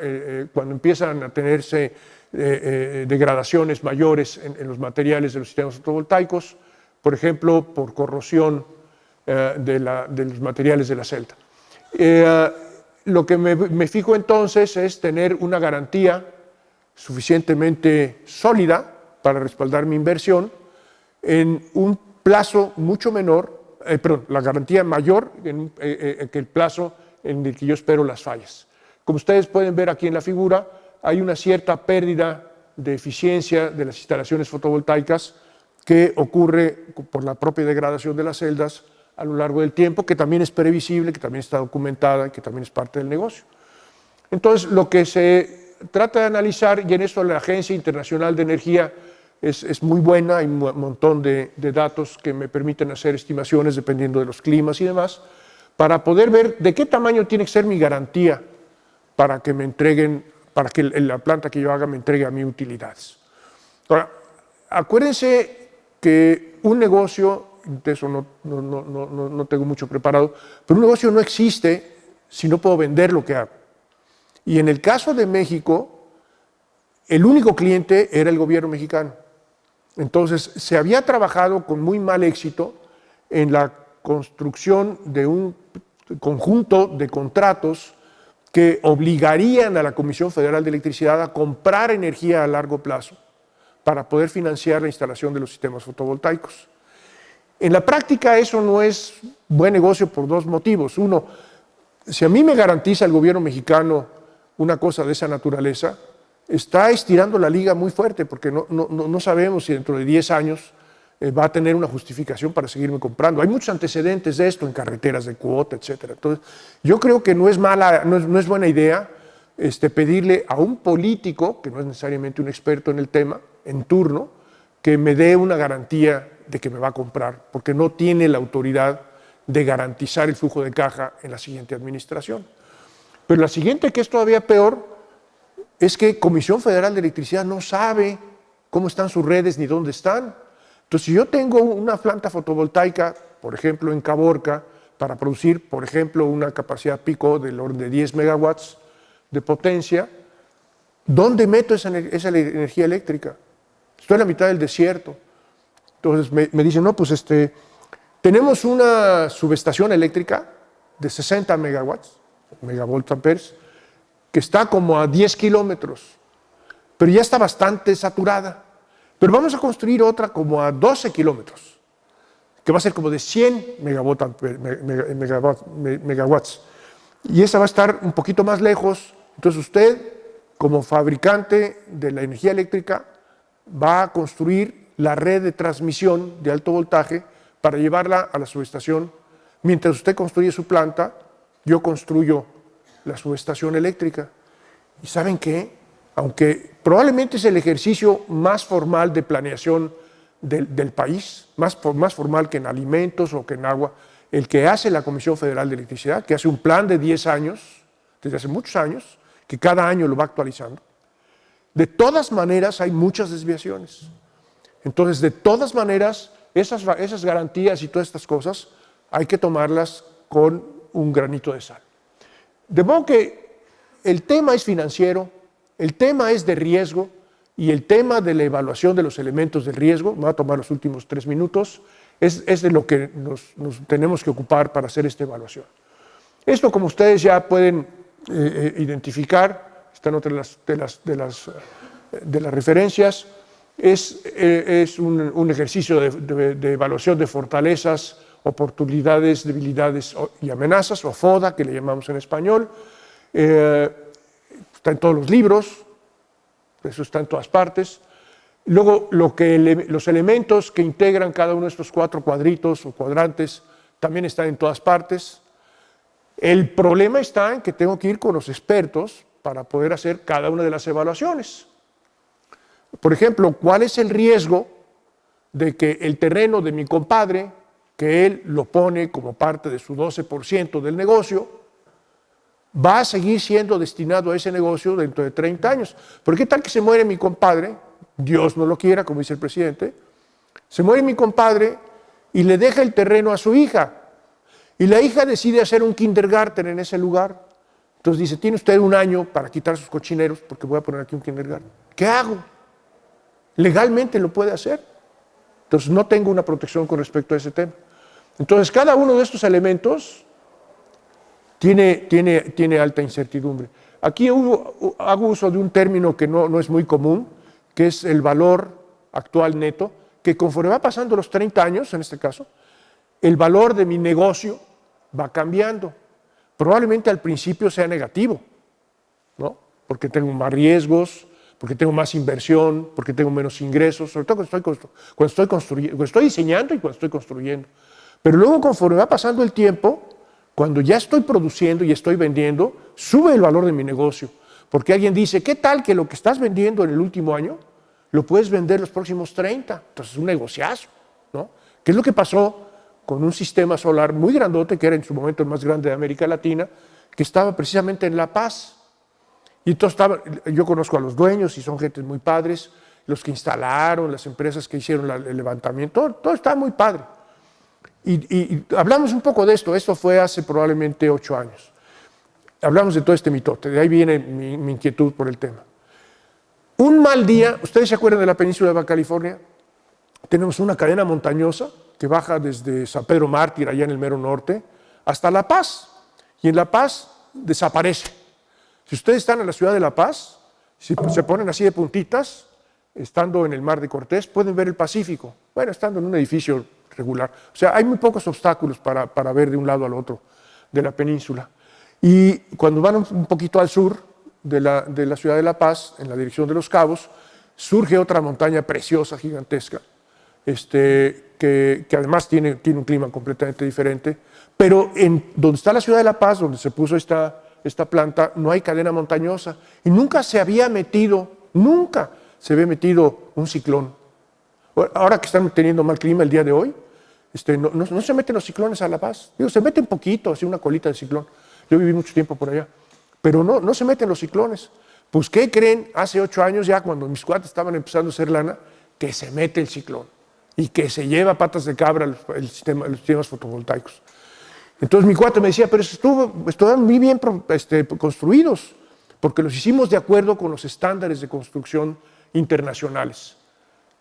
cuando empiezan a tenerse degradaciones mayores en los materiales de los sistemas fotovoltaicos, por ejemplo, por corrosión de los materiales de la celda. Lo que me fijo entonces es tener una garantía suficientemente sólida para respaldar mi inversión en un plazo mucho menor, la garantía mayor que el plazo en el que yo espero las fallas. Como ustedes pueden ver aquí en la figura, hay una cierta pérdida de eficiencia de las instalaciones fotovoltaicas que ocurre por la propia degradación de las celdas a lo largo del tiempo, que también es previsible, que también está documentada, que también es parte del negocio. Entonces, lo que se trata de analizar, y en esto la Agencia Internacional de Energía es muy buena, hay un montón de datos que me permiten hacer estimaciones dependiendo de los climas y demás, para poder ver de qué tamaño tiene que ser mi garantía para que me entreguen, para que la planta que yo haga me entregue a mí utilidades. Ahora, acuérdense que un negocio, de eso no tengo mucho preparado, pero un negocio no existe si no puedo vender lo que hago. Y en el caso de México, el único cliente era el gobierno mexicano. Entonces, se había trabajado con muy mal éxito en la construcción de un conjunto de contratos que obligarían a la Comisión Federal de Electricidad a comprar energía a largo plazo para poder financiar la instalación de los sistemas fotovoltaicos. En la práctica eso no es buen negocio por dos motivos. Uno, si a mí me garantiza el gobierno mexicano una cosa de esa naturaleza, está estirando la liga muy fuerte porque no sabemos si dentro de 10 años va a tener una justificación para seguirme comprando. Hay muchos antecedentes de esto en carreteras de cuota, etc. Entonces, yo creo que no es buena idea pedirle a un político, que no es necesariamente un experto en el tema, en turno, que me dé una garantía de que me va a comprar, porque no tiene la autoridad de garantizar el flujo de caja en la siguiente administración. Pero la siguiente, que es todavía peor, es que Comisión Federal de Electricidad no sabe cómo están sus redes ni dónde están. Entonces, si yo tengo una planta fotovoltaica, por ejemplo, en Caborca, para producir, por ejemplo, una capacidad pico del orden de 10 megawatts de potencia, ¿dónde meto esa energía eléctrica? Estoy en la mitad del desierto. Entonces me dicen, no, pues tenemos una subestación eléctrica de 60 megawatts, megavoltamperes, que está como a 10 kilómetros, pero ya está bastante saturada. Pero vamos a construir otra como a 12 kilómetros, que va a ser como de 100 megawatts. Y esa va a estar un poquito más lejos. Entonces usted, como fabricante de la energía eléctrica, va a construir la red de transmisión de alto voltaje para llevarla a la subestación. Mientras usted construye su planta, yo construyo la subestación eléctrica. ¿Y saben qué? Aunque probablemente es el ejercicio más formal de planeación del país, más formal que en alimentos o que en agua, el que hace la Comisión Federal de Electricidad, que hace un plan de 10 años, desde hace muchos años, que cada año lo va actualizando. De todas maneras hay muchas desviaciones. Entonces, de todas maneras, esas garantías y todas estas cosas hay que tomarlas con un granito de sal. De modo que el tema es financiero, el tema es de riesgo y el tema de la evaluación de los elementos del riesgo, me voy a tomar los últimos 3 minutos, es de lo que nos tenemos que ocupar para hacer esta evaluación. Esto, como ustedes ya pueden identificar, está en otra de las referencias, es un ejercicio de evaluación de fortalezas, oportunidades, debilidades y amenazas, o FODA, que le llamamos en español. Está en todos los libros, eso está en todas partes. Luego, los elementos que integran cada uno de estos 4 cuadritos o cuadrantes también están en todas partes. El problema está en que tengo que ir con los expertos para poder hacer cada una de las evaluaciones. Por ejemplo, ¿cuál es el riesgo de que el terreno de mi compadre, que él lo pone como parte de su 12% del negocio, va a seguir siendo destinado a ese negocio dentro de 30 años? ¿Por qué tal que se muere mi compadre? Dios no lo quiera, como dice el presidente. Se muere mi compadre y le deja el terreno a su hija. Y la hija decide hacer un kindergarten en ese lugar. Entonces dice, tiene usted 1 año para quitar sus cochineros porque voy a poner aquí un kindergarten. ¿Qué hago? Legalmente lo puede hacer. Entonces no tengo una protección con respecto a ese tema. Entonces cada uno de estos elementos tiene alta incertidumbre. Aquí hago uso de un término que no es muy común, que es el valor actual neto, que conforme va pasando los 30 años, en este caso, el valor de mi negocio va cambiando. Probablemente al principio sea negativo, ¿no? Porque tengo más riesgos, porque tengo más inversión, porque tengo menos ingresos, sobre todo cuando estoy diseñando y cuando estoy construyendo. Pero luego, conforme va pasando el tiempo, cuando ya estoy produciendo y estoy vendiendo, sube el valor de mi negocio. Porque alguien dice, ¿qué tal que lo que estás vendiendo en el último año lo puedes vender los próximos 30? Entonces es un negociazo, ¿no? ¿Qué es lo que pasó con un sistema solar muy grandote, que era en su momento el más grande de América Latina, que estaba precisamente en La Paz? Y entonces yo conozco a los dueños y son gente muy padres, los que instalaron, las empresas que hicieron el levantamiento, todo está muy padre. Y hablamos un poco de esto fue hace probablemente 8 años. Hablamos de todo este mitote, de ahí viene mi inquietud por el tema. Un mal día, ¿ustedes se acuerdan de la península de Baja California? Tenemos una cadena montañosa que baja desde San Pedro Mártir, allá en el mero norte, hasta La Paz. Y en La Paz desaparece. Si ustedes están en la ciudad de La Paz, si se ponen así de puntitas, estando en el Mar de Cortés, pueden ver el Pacífico. Bueno, estando en un edificio regular. O sea, hay muy pocos obstáculos para ver de un lado al otro de la península. Y cuando van un poquito al sur de la ciudad de La Paz, en la dirección de Los Cabos, surge otra montaña preciosa, gigantesca, que además tiene un clima completamente diferente, pero en donde está la ciudad de La Paz, donde se puso esta planta, no hay cadena montañosa y nunca se había metido un ciclón. Ahora que están teniendo mal clima el día de hoy, no se meten los ciclones a La Paz. Digo, se meten poquito, así una colita de ciclón. Yo viví mucho tiempo por allá, pero no se meten los ciclones. Pues, ¿qué creen? Hace 8 años ya, cuando mis cuates estaban empezando a hacer lana, que se mete el ciclón y que se lleva patas de cabra los sistemas fotovoltaicos. Entonces mi cuate me decía, pero estuvieron muy bien construidos, porque los hicimos de acuerdo con los estándares de construcción internacionales,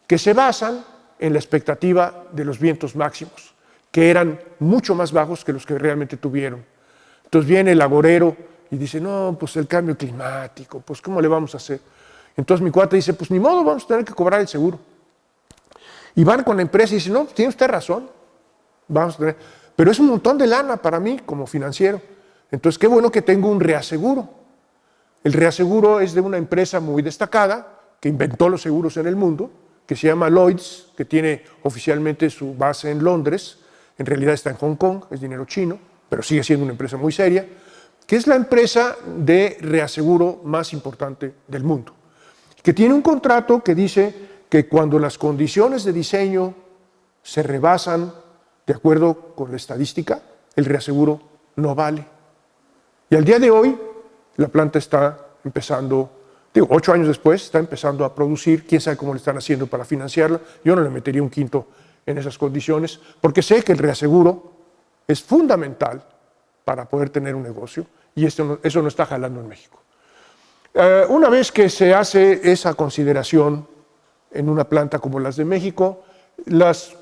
que se basan en la expectativa de los vientos máximos, que eran mucho más bajos que los que realmente tuvieron. Entonces viene el agorero y dice, no, pues el cambio climático, pues ¿cómo le vamos a hacer? Entonces mi cuate dice, pues ni modo, vamos a tener que cobrar el seguro. Y van con la empresa y dicen, no, tiene usted razón, vamos a tener... Pero es un montón de lana para mí como financiero. Entonces, qué bueno que tengo un reaseguro. El reaseguro es de una empresa muy destacada que inventó los seguros en el mundo, que se llama Lloyds, que tiene oficialmente su base en Londres, en realidad está en Hong Kong, es dinero chino, pero sigue siendo una empresa muy seria, que es la empresa de reaseguro más importante del mundo, que tiene un contrato que dice que cuando las condiciones de diseño se rebasan de acuerdo con la estadística, el reaseguro no vale. Y al día de hoy, la planta está empezando, 8 años después, está empezando a producir, quién sabe cómo le están haciendo para financiarla. Yo no le metería un quinto en esas condiciones, porque sé que el reaseguro es fundamental para poder tener un negocio, y eso no está jalando en México. Una vez que se hace esa consideración en una planta como las de México, las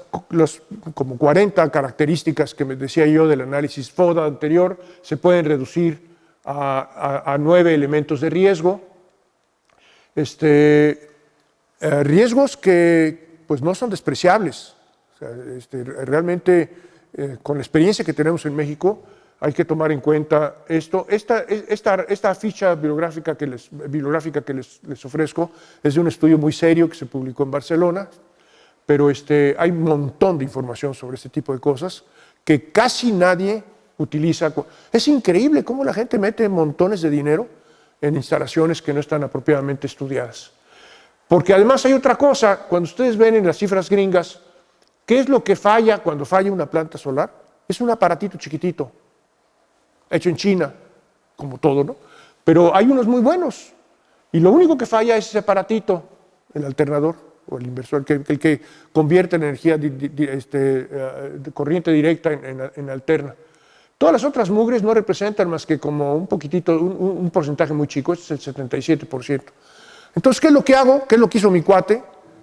como 40 características que me decía yo del análisis FODA anterior se pueden reducir a 9 elementos de riesgo. Riesgos que pues no son despreciables. O sea, realmente con la experiencia que tenemos en México hay que tomar en cuenta esto. Esta ficha bibliográfica que les ofrezco es de un estudio muy serio que se publicó en Barcelona, pero hay un montón de información sobre este tipo de cosas que casi nadie utiliza. Es increíble cómo la gente mete montones de dinero en instalaciones que no están apropiadamente estudiadas. Porque además hay otra cosa, cuando ustedes ven en las cifras gringas, ¿qué es lo que falla cuando falla una planta solar? Es un aparatito chiquitito, hecho en China, como todo, ¿no? Pero hay unos muy buenos, y lo único que falla es ese aparatito, el alternador, o el inversor, el que convierte la energía de corriente directa en alterna. Todas las otras mugres no representan más que como un poquitito, un porcentaje muy chico, este es el 77%. Entonces, ¿qué es lo que hago? ¿Qué es lo que hizo mi cuate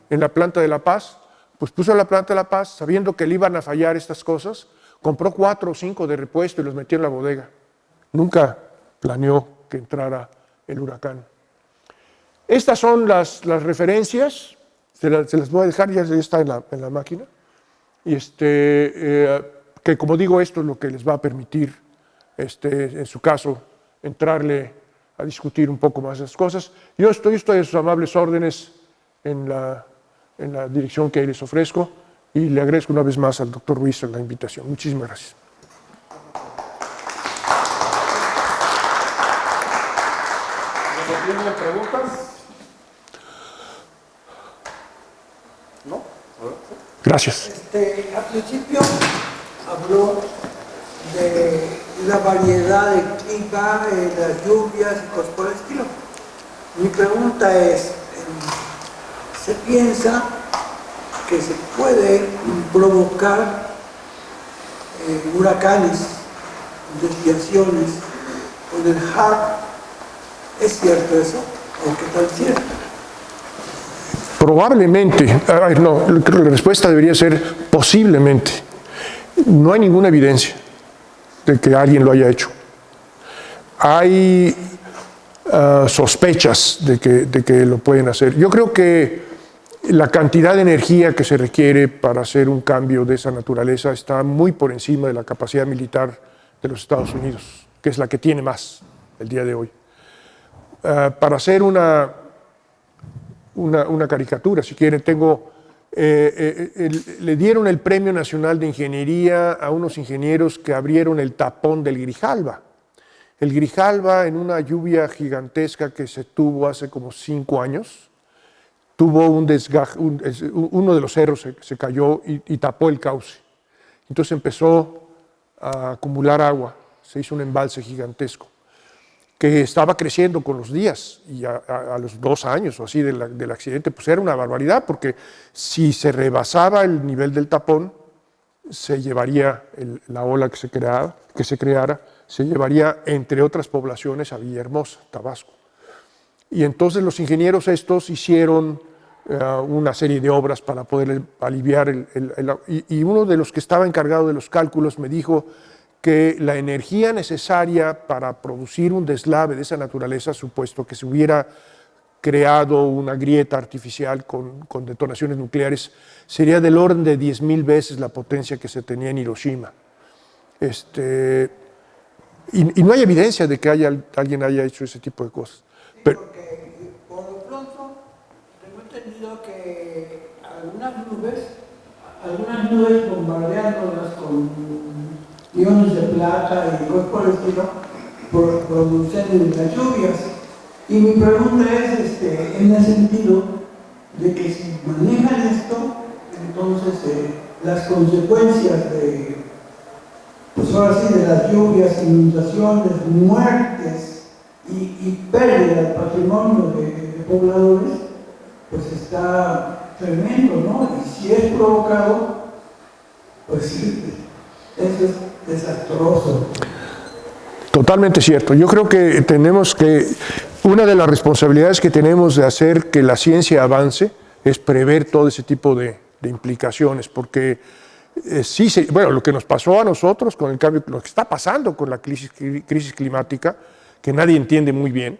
en la planta de La Paz? Pues puso la planta de La Paz, sabiendo que le iban a fallar estas cosas, compró 4 o 5 de repuesto y los metió en la bodega. Nunca planeó que entrara el huracán. Estas son las referencias. Se las voy a dejar, ya está en la máquina. Y que como digo, esto es lo que les va a permitir, en su caso, entrarle a discutir un poco más las cosas. Yo estoy a sus amables órdenes en la dirección que les ofrezco, y le agradezco una vez más al doctor Ruiz la invitación. Muchísimas gracias. ¿Tienen preguntas? ¿No? Gracias. Al principio habló de la variedad de clima, las lluvias y cosas por el estilo. Mi pregunta es, ¿se piensa que se puede provocar huracanes, desviaciones con el HARP? ¿Es cierto eso? ¿O qué tal cierto? Probablemente, no, creo que la respuesta debería ser posiblemente. No hay ninguna evidencia de que alguien lo haya hecho. Hay sospechas de que lo pueden hacer. Yo creo que la cantidad de energía que se requiere para hacer un cambio de esa naturaleza está muy por encima de la capacidad militar de los Estados Unidos, que es la que tiene más el día de hoy. Para hacer una caricatura, si quieren, le dieron el Premio Nacional de Ingeniería a unos ingenieros que abrieron el tapón del Grijalva. El Grijalva, en una lluvia gigantesca que se tuvo hace como 5 años, tuvo un desgaje, uno de los cerros se cayó y tapó el cauce. Entonces empezó a acumular agua, se hizo un embalse gigantesco, que estaba creciendo con los días, y a los 2 años o así del accidente, pues era una barbaridad, porque si se rebasaba el nivel del tapón, se llevaría la ola que se creara, se llevaría, entre otras poblaciones, a Villahermosa, Tabasco. Y entonces los ingenieros estos hicieron una serie de obras para poder aliviar y uno de los que estaba encargado de los cálculos me dijo que la energía necesaria para producir un deslave de esa naturaleza, supuesto que se hubiera creado una grieta artificial con detonaciones nucleares, sería del orden de 10,000 veces la potencia que se tenía en Hiroshima. Y no hay evidencia de que alguien haya hecho ese tipo de cosas. Pero, Porque por lo pronto tengo entendido que algunas nubes bombardeándolas con iones de plata y cosas por el estilo, producen las lluvias. Y mi pregunta es en el sentido de que si manejan esto, entonces las consecuencias de, pues ahora sí, de las lluvias, inundaciones, muertes y pérdida del patrimonio de pobladores, pues está tremendo, ¿no? Y si es provocado, pues sí, eso es desastroso. totalmente cierto. Yo creo que una de las responsabilidades que tenemos de hacer que la ciencia avance es prever todo ese tipo de implicaciones, porque bueno, lo que nos pasó a nosotros con el cambio, lo que está pasando con la crisis climática, que nadie entiende muy bien,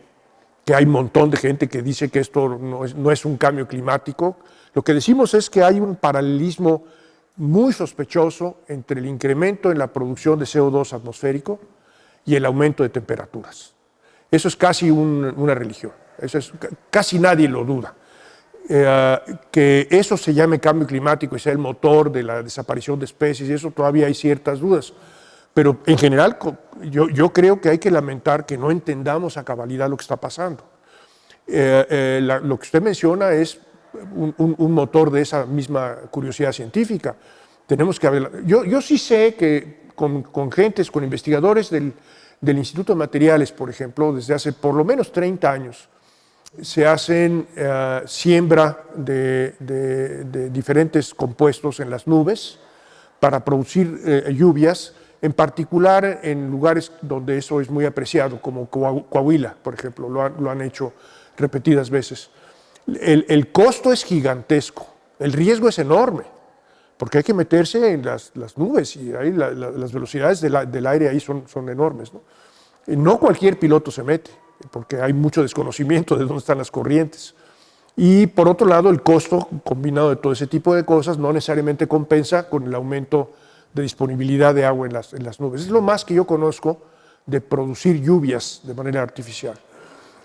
que hay un montón de gente que dice que esto no es un cambio climático. Lo que decimos es que hay un paralelismo muy sospechoso entre el incremento en la producción de CO2 atmosférico y el aumento de temperaturas. Eso es casi una religión, casi nadie lo duda. Que eso se llame cambio climático y sea el motor de la desaparición de especies, y eso todavía hay ciertas dudas. Pero en general yo creo que hay que lamentar que no entendamos a cabalidad lo que está pasando. Lo que usted menciona es un motor de esa misma curiosidad científica. Tenemos que hablar. Yo sí sé que con investigadores del Instituto de Materiales, por ejemplo, desde hace por lo menos 30 años, se hacen siembra de diferentes compuestos en las nubes para producir lluvias, en particular en lugares donde eso es muy apreciado, como Coahuila, por ejemplo, lo han hecho repetidas veces. El costo es gigantesco, el riesgo es enorme, porque hay que meterse en las nubes y ahí las velocidades del aire ahí son enormes, ¿no? Y no cualquier piloto se mete, porque hay mucho desconocimiento de dónde están las corrientes. Y por otro lado, el costo combinado de todo ese tipo de cosas no necesariamente compensa con el aumento de disponibilidad de agua en las nubes. Es lo más que yo conozco de producir lluvias de manera artificial.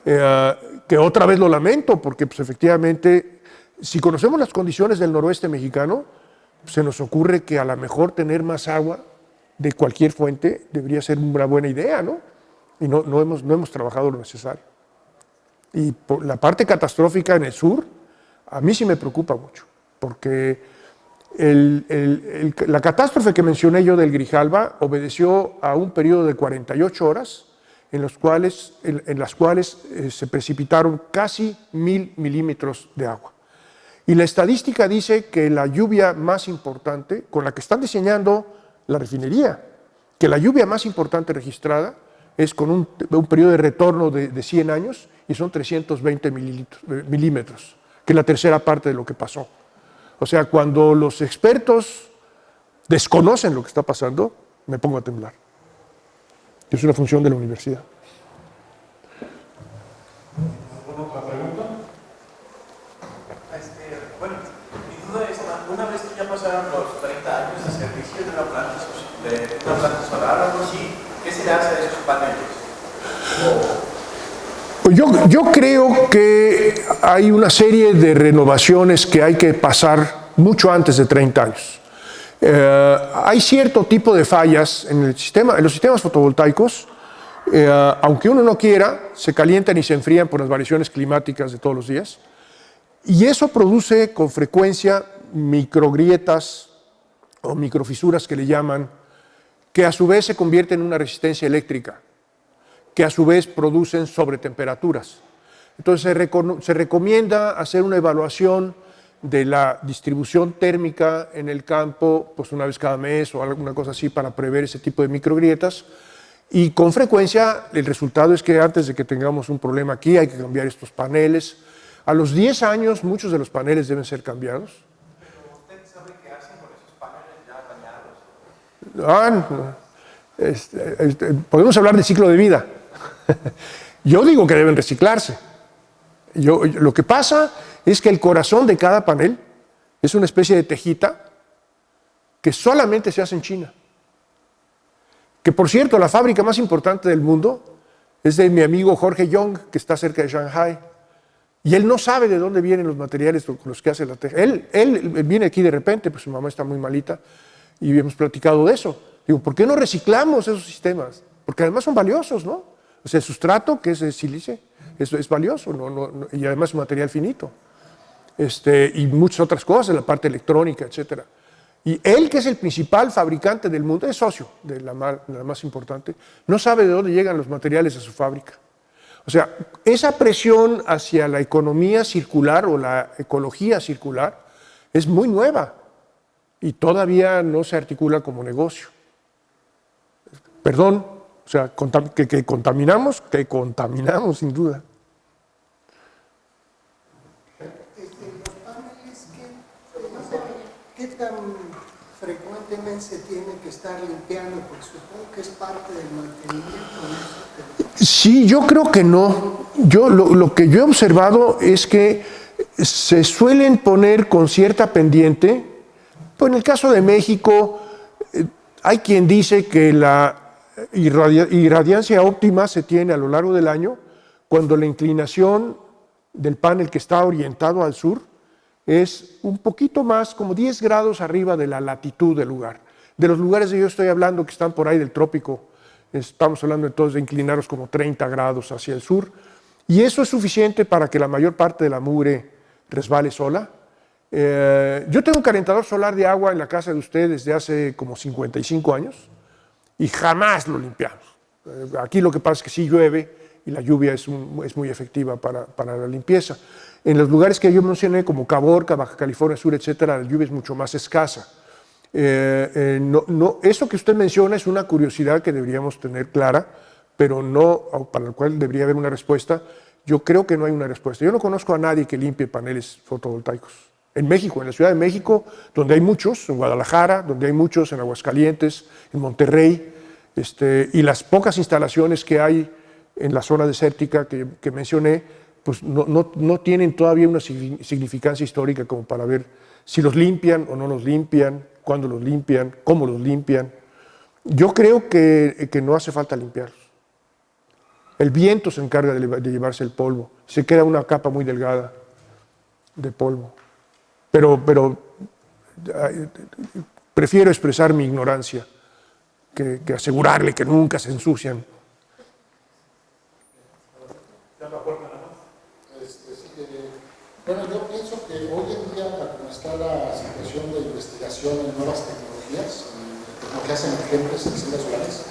Que otra vez lo lamento, porque pues, efectivamente, si conocemos las condiciones del noroeste mexicano, se nos ocurre que a lo mejor tener más agua de cualquier fuente debería ser una buena idea, ¿no? Y no hemos trabajado lo necesario. Y por la parte catastrófica en el sur, a mí sí me preocupa mucho, porque la catástrofe que mencioné yo del Grijalva obedeció a un periodo de 48 horas en las cuales se precipitaron casi 1,000 milímetros de agua. Y la estadística dice que la lluvia más importante, con la que están diseñando la refinería, que la lluvia más importante registrada es con un periodo de retorno de 100 años y son 320 milímetros, que es la tercera parte de lo que pasó. O sea, cuando los expertos desconocen lo que está pasando, me pongo a temblar. Es una función de la universidad. ¿Alguna otra pregunta? Bueno, mi duda es, una vez que ya pasaron los 30 años de servicio de una planta solar o algo así, ¿qué se le hace a esos paneles? Yo creo que hay una serie de renovaciones que hay que pasar mucho antes de 30 años. Hay cierto tipo de fallas en los sistemas fotovoltaicos, aunque uno no quiera, se calientan y se enfrían por las variaciones climáticas de todos los días, y eso produce con frecuencia microgrietas o microfisuras que le llaman, que a su vez se convierten en una resistencia eléctrica, que a su vez producen sobretemperaturas. Entonces se recomienda hacer una evaluación de la distribución térmica en el campo, pues una vez cada mes o alguna cosa así, para prever ese tipo de microgrietas. Y con frecuencia el resultado es que antes de que tengamos un problema aquí hay que cambiar estos paneles. A los 10 años muchos de los paneles deben ser cambiados. ¿Pero usted sabe qué hacen con esos paneles ya dañados? Podemos hablar de ciclo de vida. Yo digo que deben reciclarse. Lo que pasa es que el corazón de cada panel es una especie de tejita que solamente se hace en China. Que por cierto, la fábrica más importante del mundo es de mi amigo Jorge Young, que está cerca de Shanghai. Y él no sabe de dónde vienen los materiales con los que hace la teja. Él viene aquí de repente, pues su mamá está muy malita y hemos platicado de eso. Digo, ¿por qué no reciclamos esos sistemas? Porque además son valiosos, ¿no? O sea, el sustrato, que es de sílice, eso es valioso, y además es un material finito. Y muchas otras cosas, la parte electrónica, etc. Y él, que es el principal fabricante del mundo, es socio de la más importante, no sabe de dónde llegan los materiales a su fábrica. O sea, esa presión hacia la economía circular o la ecología circular es muy nueva y todavía no se articula como negocio. Perdón, o sea, que contaminamos sin duda. Los paneles, ¿qué tan frecuentemente se tiene que estar limpiando? Porque supongo que es parte del mantenimiento, ¿no? Sí, yo creo que no. Lo que yo he observado es que se suelen poner con cierta pendiente. Pues en el caso de México, hay quien dice que la irradiancia óptima se tiene a lo largo del año cuando la inclinación del panel que está orientado al sur es un poquito más, como 10 grados arriba de la latitud del lugar. De los lugares que yo estoy hablando que están por ahí del trópico, estamos hablando entonces de inclinarnos como 30 grados hacia el sur, y eso es suficiente para que la mayor parte de la mugre resbale sola. Yo tengo un calentador solar de agua en la casa de ustedes desde hace como 55 años, y jamás lo limpiamos. Aquí lo que pasa es que sí llueve y la lluvia es muy efectiva para la limpieza. En los lugares que yo mencioné, como Caborca, Baja California Sur, etcétera, la lluvia es mucho más escasa. Eso que usted menciona es una curiosidad que deberíamos tener clara, pero no para la cual debería haber una respuesta. Yo creo que no hay una respuesta. Yo no conozco a nadie que limpie paneles fotovoltaicos. En México, en la Ciudad de México, donde hay muchos, en Guadalajara, donde hay muchos, en Aguascalientes, en Monterrey, y las pocas instalaciones que hay en la zona desértica que mencioné, pues no tienen todavía una significancia histórica como para ver si los limpian o no los limpian, cuándo los limpian, cómo los limpian. Yo creo que no hace falta limpiarlos. El viento se encarga de llevarse el polvo, se queda una capa muy delgada de polvo. Pero prefiero expresar mi ignorancia que asegurarle que nunca se ensucian. Bueno, yo pienso que hoy en día, como está la situación de investigación en nuevas tecnologías emergentes en celdas solares,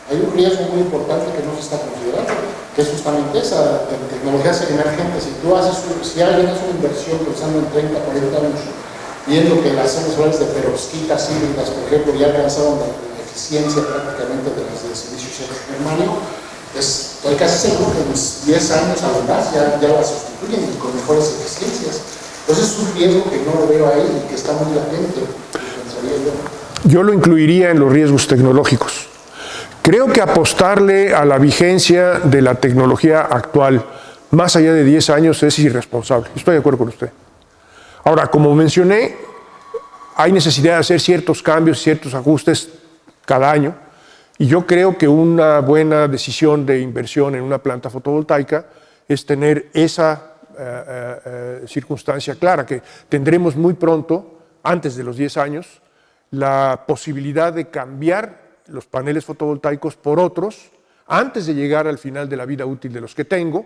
hay un riesgo muy importante que no se está considerando, que es justamente esa, en tecnologías emergentes. Si alguien hace una inversión pensando en 30, 40 años, viendo que las celdas solares de perovskitas híbridas, por ejemplo, ya alcanzaron la eficiencia prácticamente de las de silicio germánico, estoy casi seguro que en 10 años a lo más ya las sustituyen y con mejores eficiencias. Entonces es un riesgo que no lo veo ahí y que está muy latente, pensaría yo. Yo lo incluiría en los riesgos tecnológicos. Creo que apostarle a la vigencia de la tecnología actual más allá de 10 años es irresponsable. Estoy de acuerdo con usted. Ahora, como mencioné, hay necesidad de hacer ciertos cambios, ciertos ajustes cada año, y yo creo que una buena decisión de inversión en una planta fotovoltaica es tener esa circunstancia clara, que tendremos muy pronto, antes de los 10 años, la posibilidad de cambiar los paneles fotovoltaicos por otros antes de llegar al final de la vida útil de los que tengo,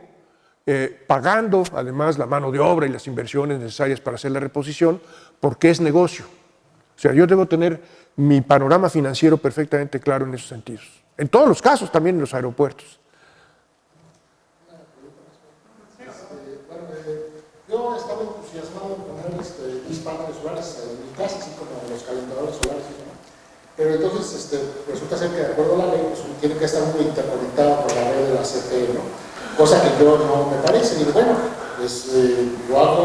pagando además la mano de obra y las inversiones necesarias para hacer la reposición, porque es negocio. O sea, yo debo tener mi panorama financiero perfectamente claro en esos sentidos. En todos los casos, también en los aeropuertos. Yo estaba entusiasmado en poner mis paneles solares en mi casa, así como los calentadores solares, ¿no? Pero entonces resulta ser que de acuerdo a la ley pues, tiene que estar muy interconectado con la red de la CFE, ¿no? Cosa que yo no me parece. Y bueno, pues yo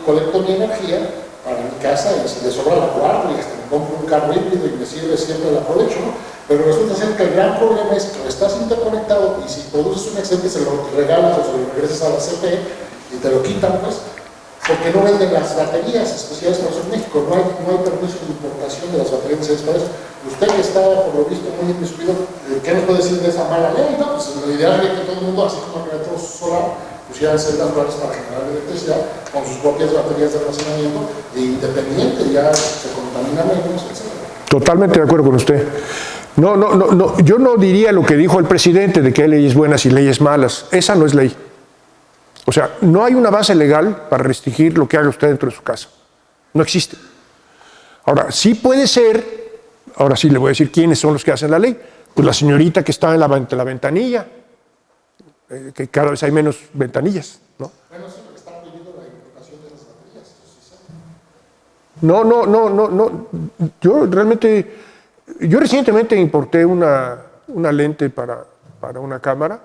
colecto mi energía para mi casa y si le sobra la guardo y hasta me compro un carro híbrido y me sirve siempre el aprovecho, ¿no? Pero resulta ser que el gran problema es que estás interconectado y si produces un excedente se lo regalas o se lo regresas a la CFE y te lo quitan, pues, porque no venden las baterías especiales para eso en México, no hay permiso de importación de las baterías especiales para eso. Usted que está, por lo visto, muy inmiscuido, ¿qué nos puede decir de esa mala ley? No, pues lo ideal es que todo el mundo, así como el reactor solar, pusieran celdas solares para generar electricidad con sus propias baterías de almacenamiento e independiente, ya se contamina menos, etc. Totalmente de acuerdo con usted. No, yo no diría lo que dijo el presidente de que hay leyes buenas y leyes malas. Esa no es ley. O sea, no hay una base legal para restringir lo que haga usted dentro de su casa. No existe. Ahora, sí puede ser, ahora sí le voy a decir quiénes son los que hacen la ley. Pues la señorita que está en la ventanilla, que cada vez hay menos ventanillas, ¿no? Bueno, sí, porque está prohibido la importación de las baterías, eso sí sé. Yo recientemente importé una lente para una cámara.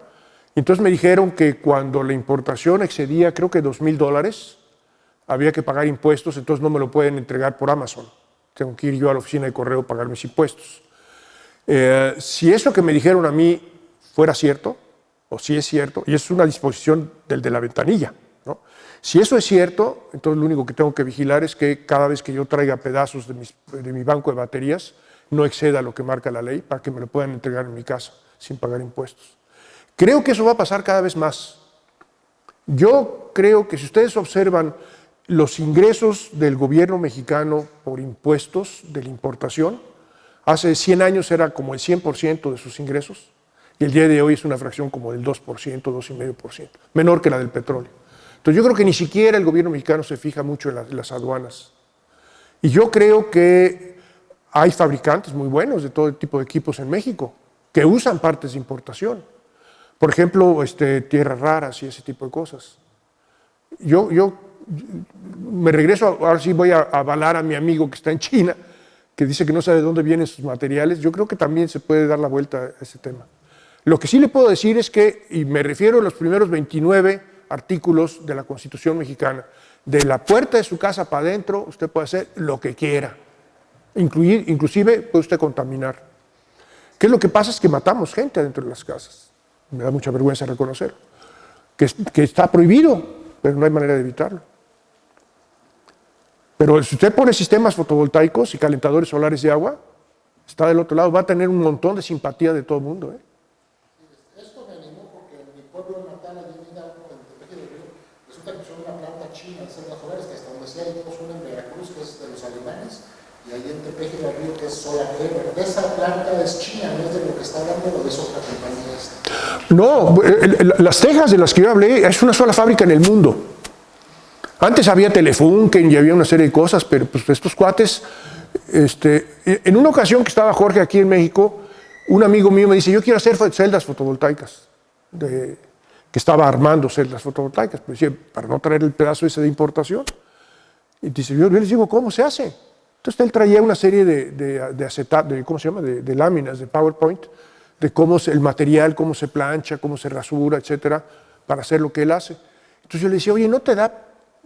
Y entonces me dijeron que cuando la importación excedía, creo que $2,000, había que pagar impuestos, entonces no me lo pueden entregar por Amazon. Tengo que ir yo a la oficina de correo a pagar mis impuestos. Si eso que me dijeron a mí fuera cierto, o si es cierto, y es una disposición del de la ventanilla, ¿no? Si eso es cierto, entonces lo único que tengo que vigilar es que cada vez que yo traiga pedazos de mi banco de baterías, no exceda lo que marca la ley para que me lo puedan entregar en mi casa sin pagar impuestos. Creo que eso va a pasar cada vez más. Yo creo que si ustedes observan los ingresos del gobierno mexicano por impuestos de la importación, hace 100 años era como el 100% de sus ingresos y el día de hoy es una fracción como del 2%, 2,5%, menor que la del petróleo. Entonces yo creo que ni siquiera el gobierno mexicano se fija mucho en las aduanas. Y yo creo que hay fabricantes muy buenos de todo tipo de equipos en México que usan partes de importación. Por ejemplo, tierras raras y ese tipo de cosas. Yo me regreso, ahora sí voy a avalar a mi amigo que está en China, que dice que no sabe de dónde vienen sus materiales. Yo creo que también se puede dar la vuelta a ese tema. Lo que sí le puedo decir es que, y me refiero a los primeros 29 artículos de la Constitución mexicana, de la puerta de su casa para adentro, usted puede hacer lo que quiera. Inclusive puede usted contaminar. ¿Qué es lo que pasa? Es que matamos gente adentro de las casas. Me da mucha vergüenza reconocerlo, que está prohibido, pero no hay manera de evitarlo. Pero si usted pone sistemas fotovoltaicos y calentadores solares de agua, está del otro lado, va a tener un montón de simpatía de todo el mundo. Esto me animó porque en mi pueblo natal, allí en Hidalgo, en Tepeji del Río, resulta que son una planta china de celdas solares, que hasta donde sea hay tenemos una en Veracruz, que es de los alemanes, y ahí en Tepeji del Río, que es Solar Clever. Esa planta es china, no es de lo que está hablando o de otra compañía. No, las tejas de las que yo hablé es una sola fábrica en el mundo. Antes había Telefunken y había una serie de cosas, pero pues estos cuates, en una ocasión que estaba Jorge aquí en México, un amigo mío me dice, yo quiero hacer celdas fotovoltaicas, que estaba armando celdas fotovoltaicas, pues decía, para no traer el pedazo ese de importación. Y dice, yo les digo, ¿cómo se hace? Entonces él traía una serie de láminas de PowerPoint, de cómo el material, cómo se plancha, cómo se rasura, etcétera, para hacer lo que él hace. Entonces yo le decía, oye, ¿no te da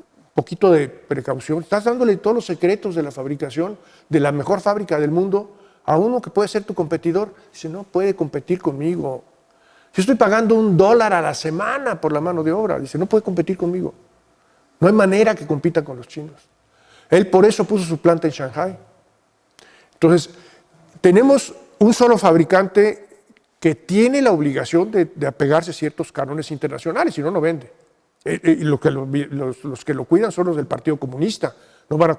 un poquito de precaución? Estás dándole todos los secretos de la fabricación, de la mejor fábrica del mundo, a uno que puede ser tu competidor. Dice, no puede competir conmigo. Yo estoy pagando $1 a la semana por la mano de obra. Dice, no puede competir conmigo. No hay manera que compita con los chinos. Él por eso puso su planta en Shanghái. Entonces, tenemos un solo fabricante que tiene la obligación de apegarse a ciertos cánones internacionales, si no, no vende. Y los que lo cuidan son los del Partido Comunista, no van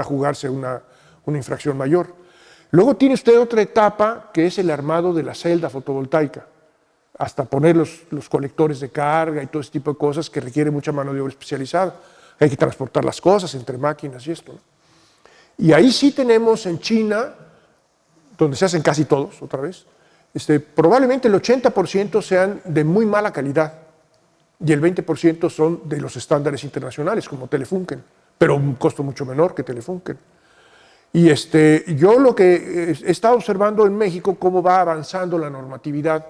a jugarse una infracción mayor. Luego tiene usted otra etapa, que es el armado de la celda fotovoltaica, hasta poner los colectores de carga y todo ese tipo de cosas que requiere mucha mano de obra especializada. Hay que transportar las cosas entre máquinas y esto, ¿no? Y ahí sí tenemos en China, donde se hacen casi todos, otra vez, probablemente el 80% sean de muy mala calidad y el 20% son de los estándares internacionales, como Telefunken, pero a un costo mucho menor que Telefunken. Y yo lo que he estado observando en México, cómo va avanzando la normatividad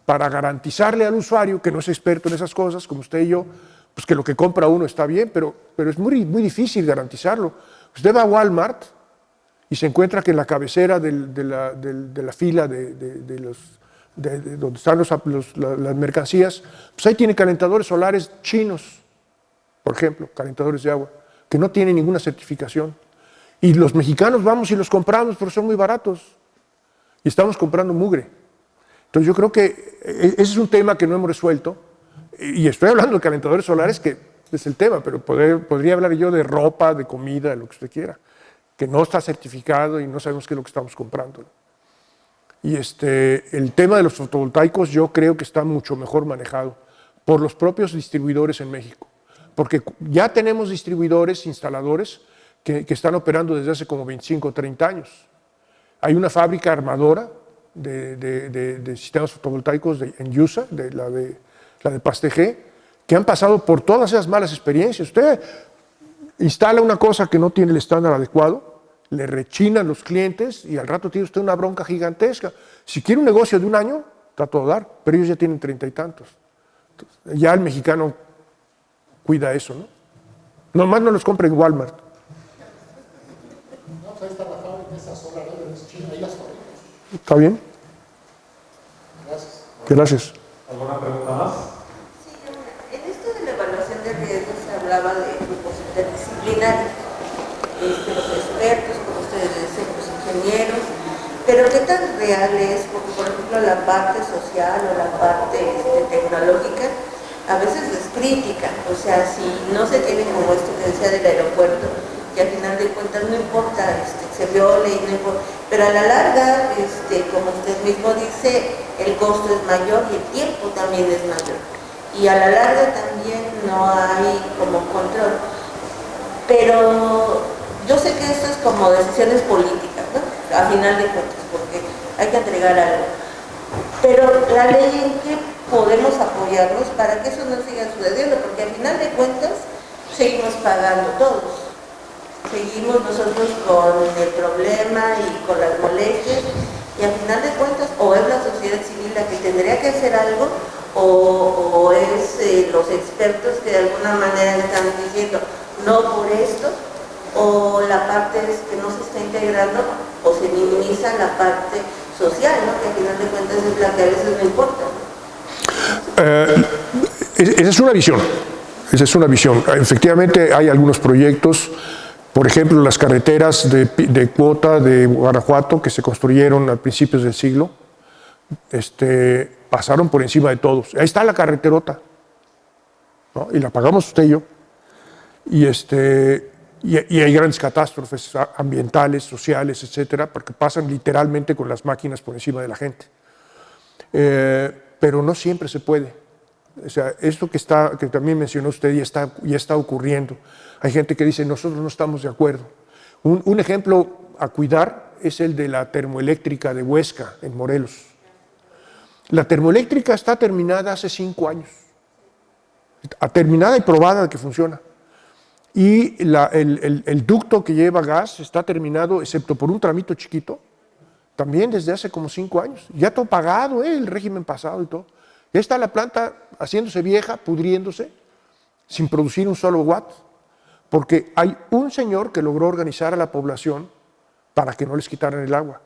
para garantizarle al usuario, que no es experto en esas cosas, como usted y yo, pues que lo que compra uno está bien, pero es muy difícil garantizarlo. Usted va a Walmart y se encuentra que en la cabecera de la fila donde están las mercancías, pues ahí tiene calentadores solares chinos, por ejemplo, calentadores de agua, que no tienen ninguna certificación. Y los mexicanos vamos y los compramos porque son muy baratos. Y estamos comprando mugre. Entonces yo creo que ese es un tema que no hemos resuelto. Y estoy hablando de calentadores solares, que es el tema, pero podría hablar yo de ropa, de comida, de lo que usted quiera, que no está certificado y no sabemos qué es lo que estamos comprando. Y el tema de los fotovoltaicos yo creo que está mucho mejor manejado por los propios distribuidores en México, porque ya tenemos distribuidores, instaladores, que están operando desde hace como 25 o 30 años. Hay una fábrica armadora de sistemas fotovoltaicos en USA, la de Pastegé, que han pasado por todas esas malas experiencias. Usted instala una cosa que no tiene el estándar adecuado, le rechinan los clientes y al rato tiene usted una bronca gigantesca. Si quiere un negocio de un año, está a todo dar, pero ellos ya tienen 30 y tantos. Entonces, ya el mexicano cuida eso, ¿no? Nomás no los compra en Walmart. No, pues ahí está la fábrica, esa solar, es China, ahí las fabricamos. ¿Está bien? Gracias. Gracias. ¿Alguna pregunta más? Sí, en esto de la evaluación de riesgos se hablaba de grupos interdisciplinarios, los expertos, como ustedes dicen, los ingenieros, pero ¿qué tan real es? Porque, por ejemplo, la parte social o la parte tecnológica a veces es crítica, o sea, si no se tiene como esto que decía del aeropuerto, que al final de cuentas no importa, se viole y no importa, pero a la larga, como usted mismo dice, el costo es mayor y el tiempo también es mayor. Y a la larga también no hay como control. Pero yo sé que esto es como decisiones políticas, ¿no? A final de cuentas, porque hay que entregar algo. Pero la ley, ¿en qué podemos apoyarnos para que eso no siga sucediendo? Porque al final de cuentas seguimos pagando todos. Seguimos nosotros con el problema y con las molestias, y al final de cuentas o es la sociedad civil la que tendría que hacer algo, o es los expertos que de alguna manera están diciendo no por esto, o la parte es que no se está integrando o se minimiza la parte social, ¿no? Que al final de cuentas es la que a veces no importa, ¿no? Esa es una visión. Esa es una visión. Efectivamente hay algunos proyectos. Por ejemplo, las carreteras de cuota de Guanajuato que se construyeron a principios del siglo, pasaron por encima de todos. Ahí está la carreterota, ¿no? Y la pagamos usted y yo. Y hay grandes catástrofes ambientales, sociales, etcétera, porque pasan literalmente con las máquinas por encima de la gente. Pero no siempre se puede. O sea, esto que también mencionó usted ya está ocurriendo. Hay gente que dice, nosotros no estamos de acuerdo. Un ejemplo a cuidar es el de la termoeléctrica de Huesca, en Morelos. La termoeléctrica está terminada hace 5 años. Terminada y probada de que funciona. Y el ducto que lleva gas está terminado, excepto por un tramito chiquito, también desde hace como 5 años. Ya todo pagado, el régimen pasado y todo. Ya está la planta haciéndose vieja, pudriéndose, sin producir un solo watt, porque hay un señor que logró organizar a la población para que no les quitaran el agua.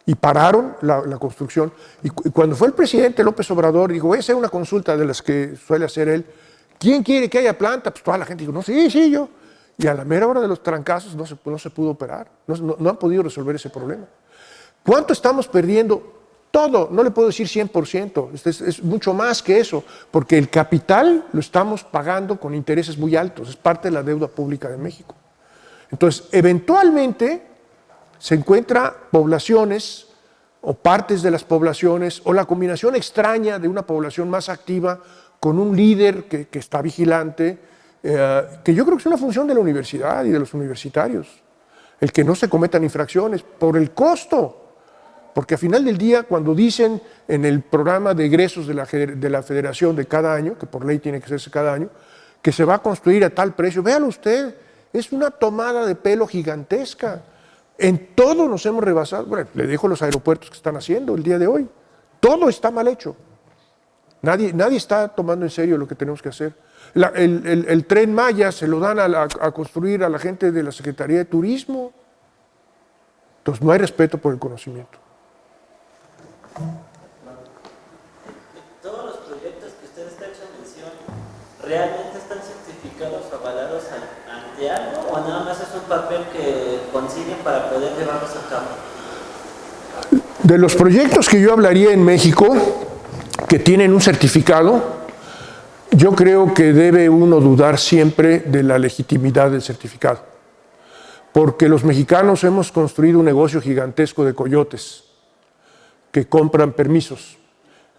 Y pararon la construcción. Y cuando fue el presidente López Obrador, dijo, voy a hacer una consulta de las que suele hacer él. ¿Quién quiere que haya planta? Pues toda la gente dijo, no, sí, yo. Y a la mera hora de los trancazos no se pudo operar, no han podido resolver ese problema. ¿Cuánto estamos perdiendo? Todo, no le puedo decir 100%, es mucho más que eso, porque el capital lo estamos pagando con intereses muy altos, es parte de la deuda pública de México. Entonces, eventualmente se encuentra poblaciones o partes de las poblaciones o la combinación extraña de una población más activa con un líder que está vigilante, que yo creo que es una función de la universidad y de los universitarios, el que no se cometan infracciones por el costo. Porque al final del día, cuando dicen en el programa de egresos de la federación de cada año, que por ley tiene que hacerse cada año, que se va a construir a tal precio, véalo usted, es una tomada de pelo gigantesca. En todo nos hemos rebasado. Bueno, le dejo los aeropuertos que están haciendo el día de hoy. Todo está mal hecho. Nadie está tomando en serio lo que tenemos que hacer. El Tren Maya se lo dan a construir a la gente de la Secretaría de Turismo. Entonces no hay respeto por el conocimiento. Todos los proyectos que usted está hecho mención, ¿realmente están certificados o avalados ante algo o nada más es un papel que consiguen para poder llevarlos a cabo? De los proyectos que yo hablaría en México, que tienen un certificado, yo creo que debe uno dudar siempre de la legitimidad del certificado. Porque los mexicanos hemos construido un negocio gigantesco de coyotes que compran permisos.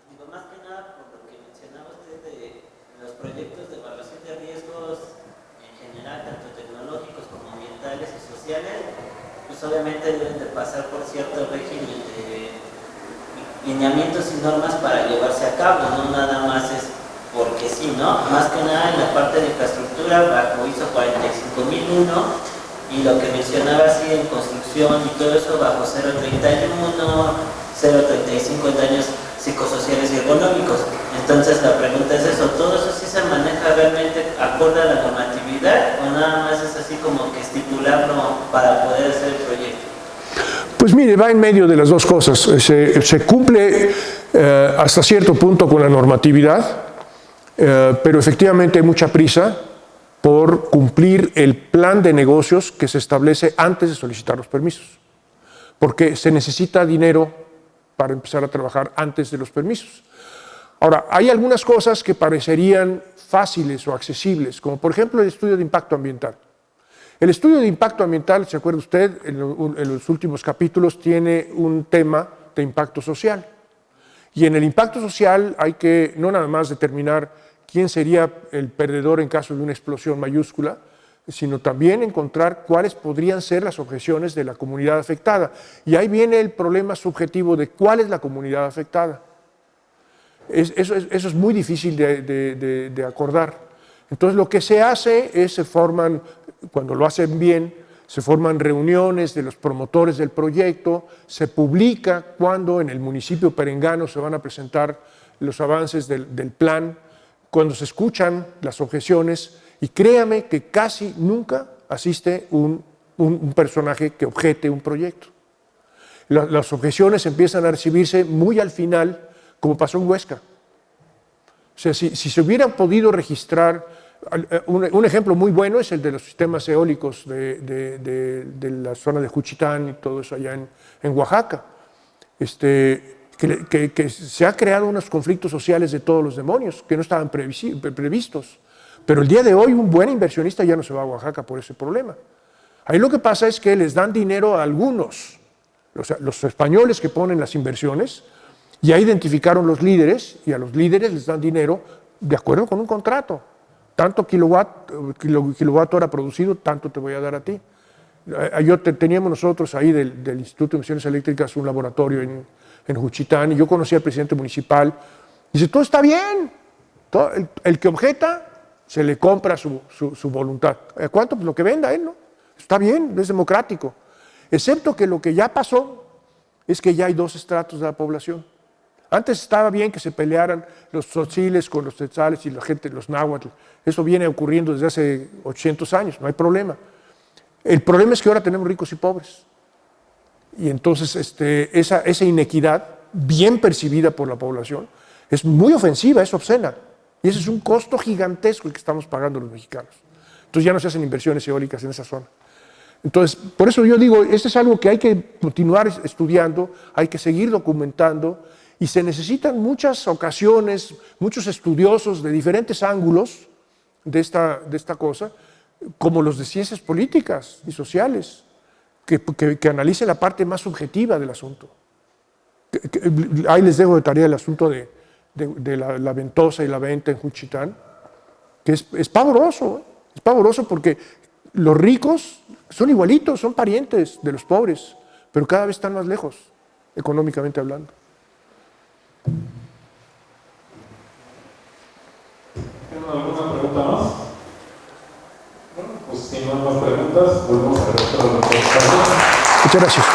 Digo, más que nada por lo que mencionaba usted de los proyectos de evaluación de riesgos en general, tanto tecnológicos como ambientales y sociales, pues obviamente deben de pasar por cierto régimen de lineamientos y normas para llevarse a cabo, no nada más es porque sí, ¿no? Más que nada en la parte de infraestructura bajo ISO 45001 y lo que mencionaba así en construcción y todo eso bajo 031, 035 en daños psicosociales y económicos. Entonces la pregunta es eso, ¿todo eso sí se maneja realmente acorde a la normatividad o nada más es así como que estipularlo para poder hacer el proyecto? Pues mire, va en medio de las dos cosas. Se cumple hasta cierto punto con la normatividad, pero efectivamente hay mucha prisa por cumplir el plan de negocios que se establece antes de solicitar los permisos, porque se necesita dinero para empezar a trabajar antes de los permisos. Ahora, hay algunas cosas que parecerían fáciles o accesibles, como por ejemplo el estudio de impacto ambiental. El estudio de impacto ambiental, ¿se acuerda usted? En los últimos capítulos tiene un tema de impacto social. Y en el impacto social hay que no nada más determinar quién sería el perdedor en caso de una explosión mayúscula, sino también encontrar cuáles podrían ser las objeciones de la comunidad afectada. Y ahí viene el problema subjetivo de cuál es la comunidad afectada. Eso es muy difícil de acordar. Entonces lo que se hace es, se forman, cuando lo hacen bien, se forman reuniones de los promotores del proyecto, se publica cuando en el municipio perengano se van a presentar los avances del plan, cuando se escuchan las objeciones, y créame que casi nunca asiste un personaje que objete un proyecto. Las objeciones empiezan a recibirse muy al final, como pasó en Huesca. O sea, si se hubieran podido registrar, un ejemplo muy bueno es el de los sistemas eólicos de la zona de Juchitán y todo eso allá en Oaxaca, que se han creado unos conflictos sociales de todos los demonios que no estaban previstos. Pero el día de hoy un buen inversionista ya no se va a Oaxaca por ese problema. Ahí lo que pasa es que les dan dinero a algunos, los españoles que ponen las inversiones, ya identificaron los líderes y a los líderes les dan dinero de acuerdo con un contrato. Tanto kilowatt hora producido, tanto te voy a dar a ti. Teníamos nosotros ahí del Instituto de Emisiones Eléctricas un laboratorio en Juchitán y yo conocí al presidente municipal. Dice, todo está bien. El que objeta se le compra su voluntad. ¿Cuánto? Pues lo que venda él, ¿no? Está bien, es democrático. Excepto que lo que ya pasó es que ya hay dos estratos de la población. Antes estaba bien que se pelearan los tzotziles con los tetzales y la gente, los náhuatl. Eso viene ocurriendo desde hace 800 años, no hay problema. El problema es que ahora tenemos ricos y pobres. Y entonces esa inequidad, bien percibida por la población, es muy ofensiva, es obscena. Y ese es un costo gigantesco el que estamos pagando los mexicanos. Entonces ya no se hacen inversiones eólicas en esa zona. Entonces, por eso yo digo, esto es algo que hay que continuar estudiando, hay que seguir documentando, y se necesitan muchas ocasiones, muchos estudiosos de diferentes ángulos de esta cosa, como los de ciencias políticas y sociales, que analicen la parte más subjetiva del asunto. Ahí les dejo de tarea el asunto de la ventosa y la venta en Juchitán, que es pavoroso, es pavoroso porque los ricos son igualitos, son parientes de los pobres, pero cada vez están más lejos, económicamente hablando. ¿Tienen alguna pregunta más? Bueno, pues si no hay más preguntas, volvemos a regresar a la próxima. Muchas gracias.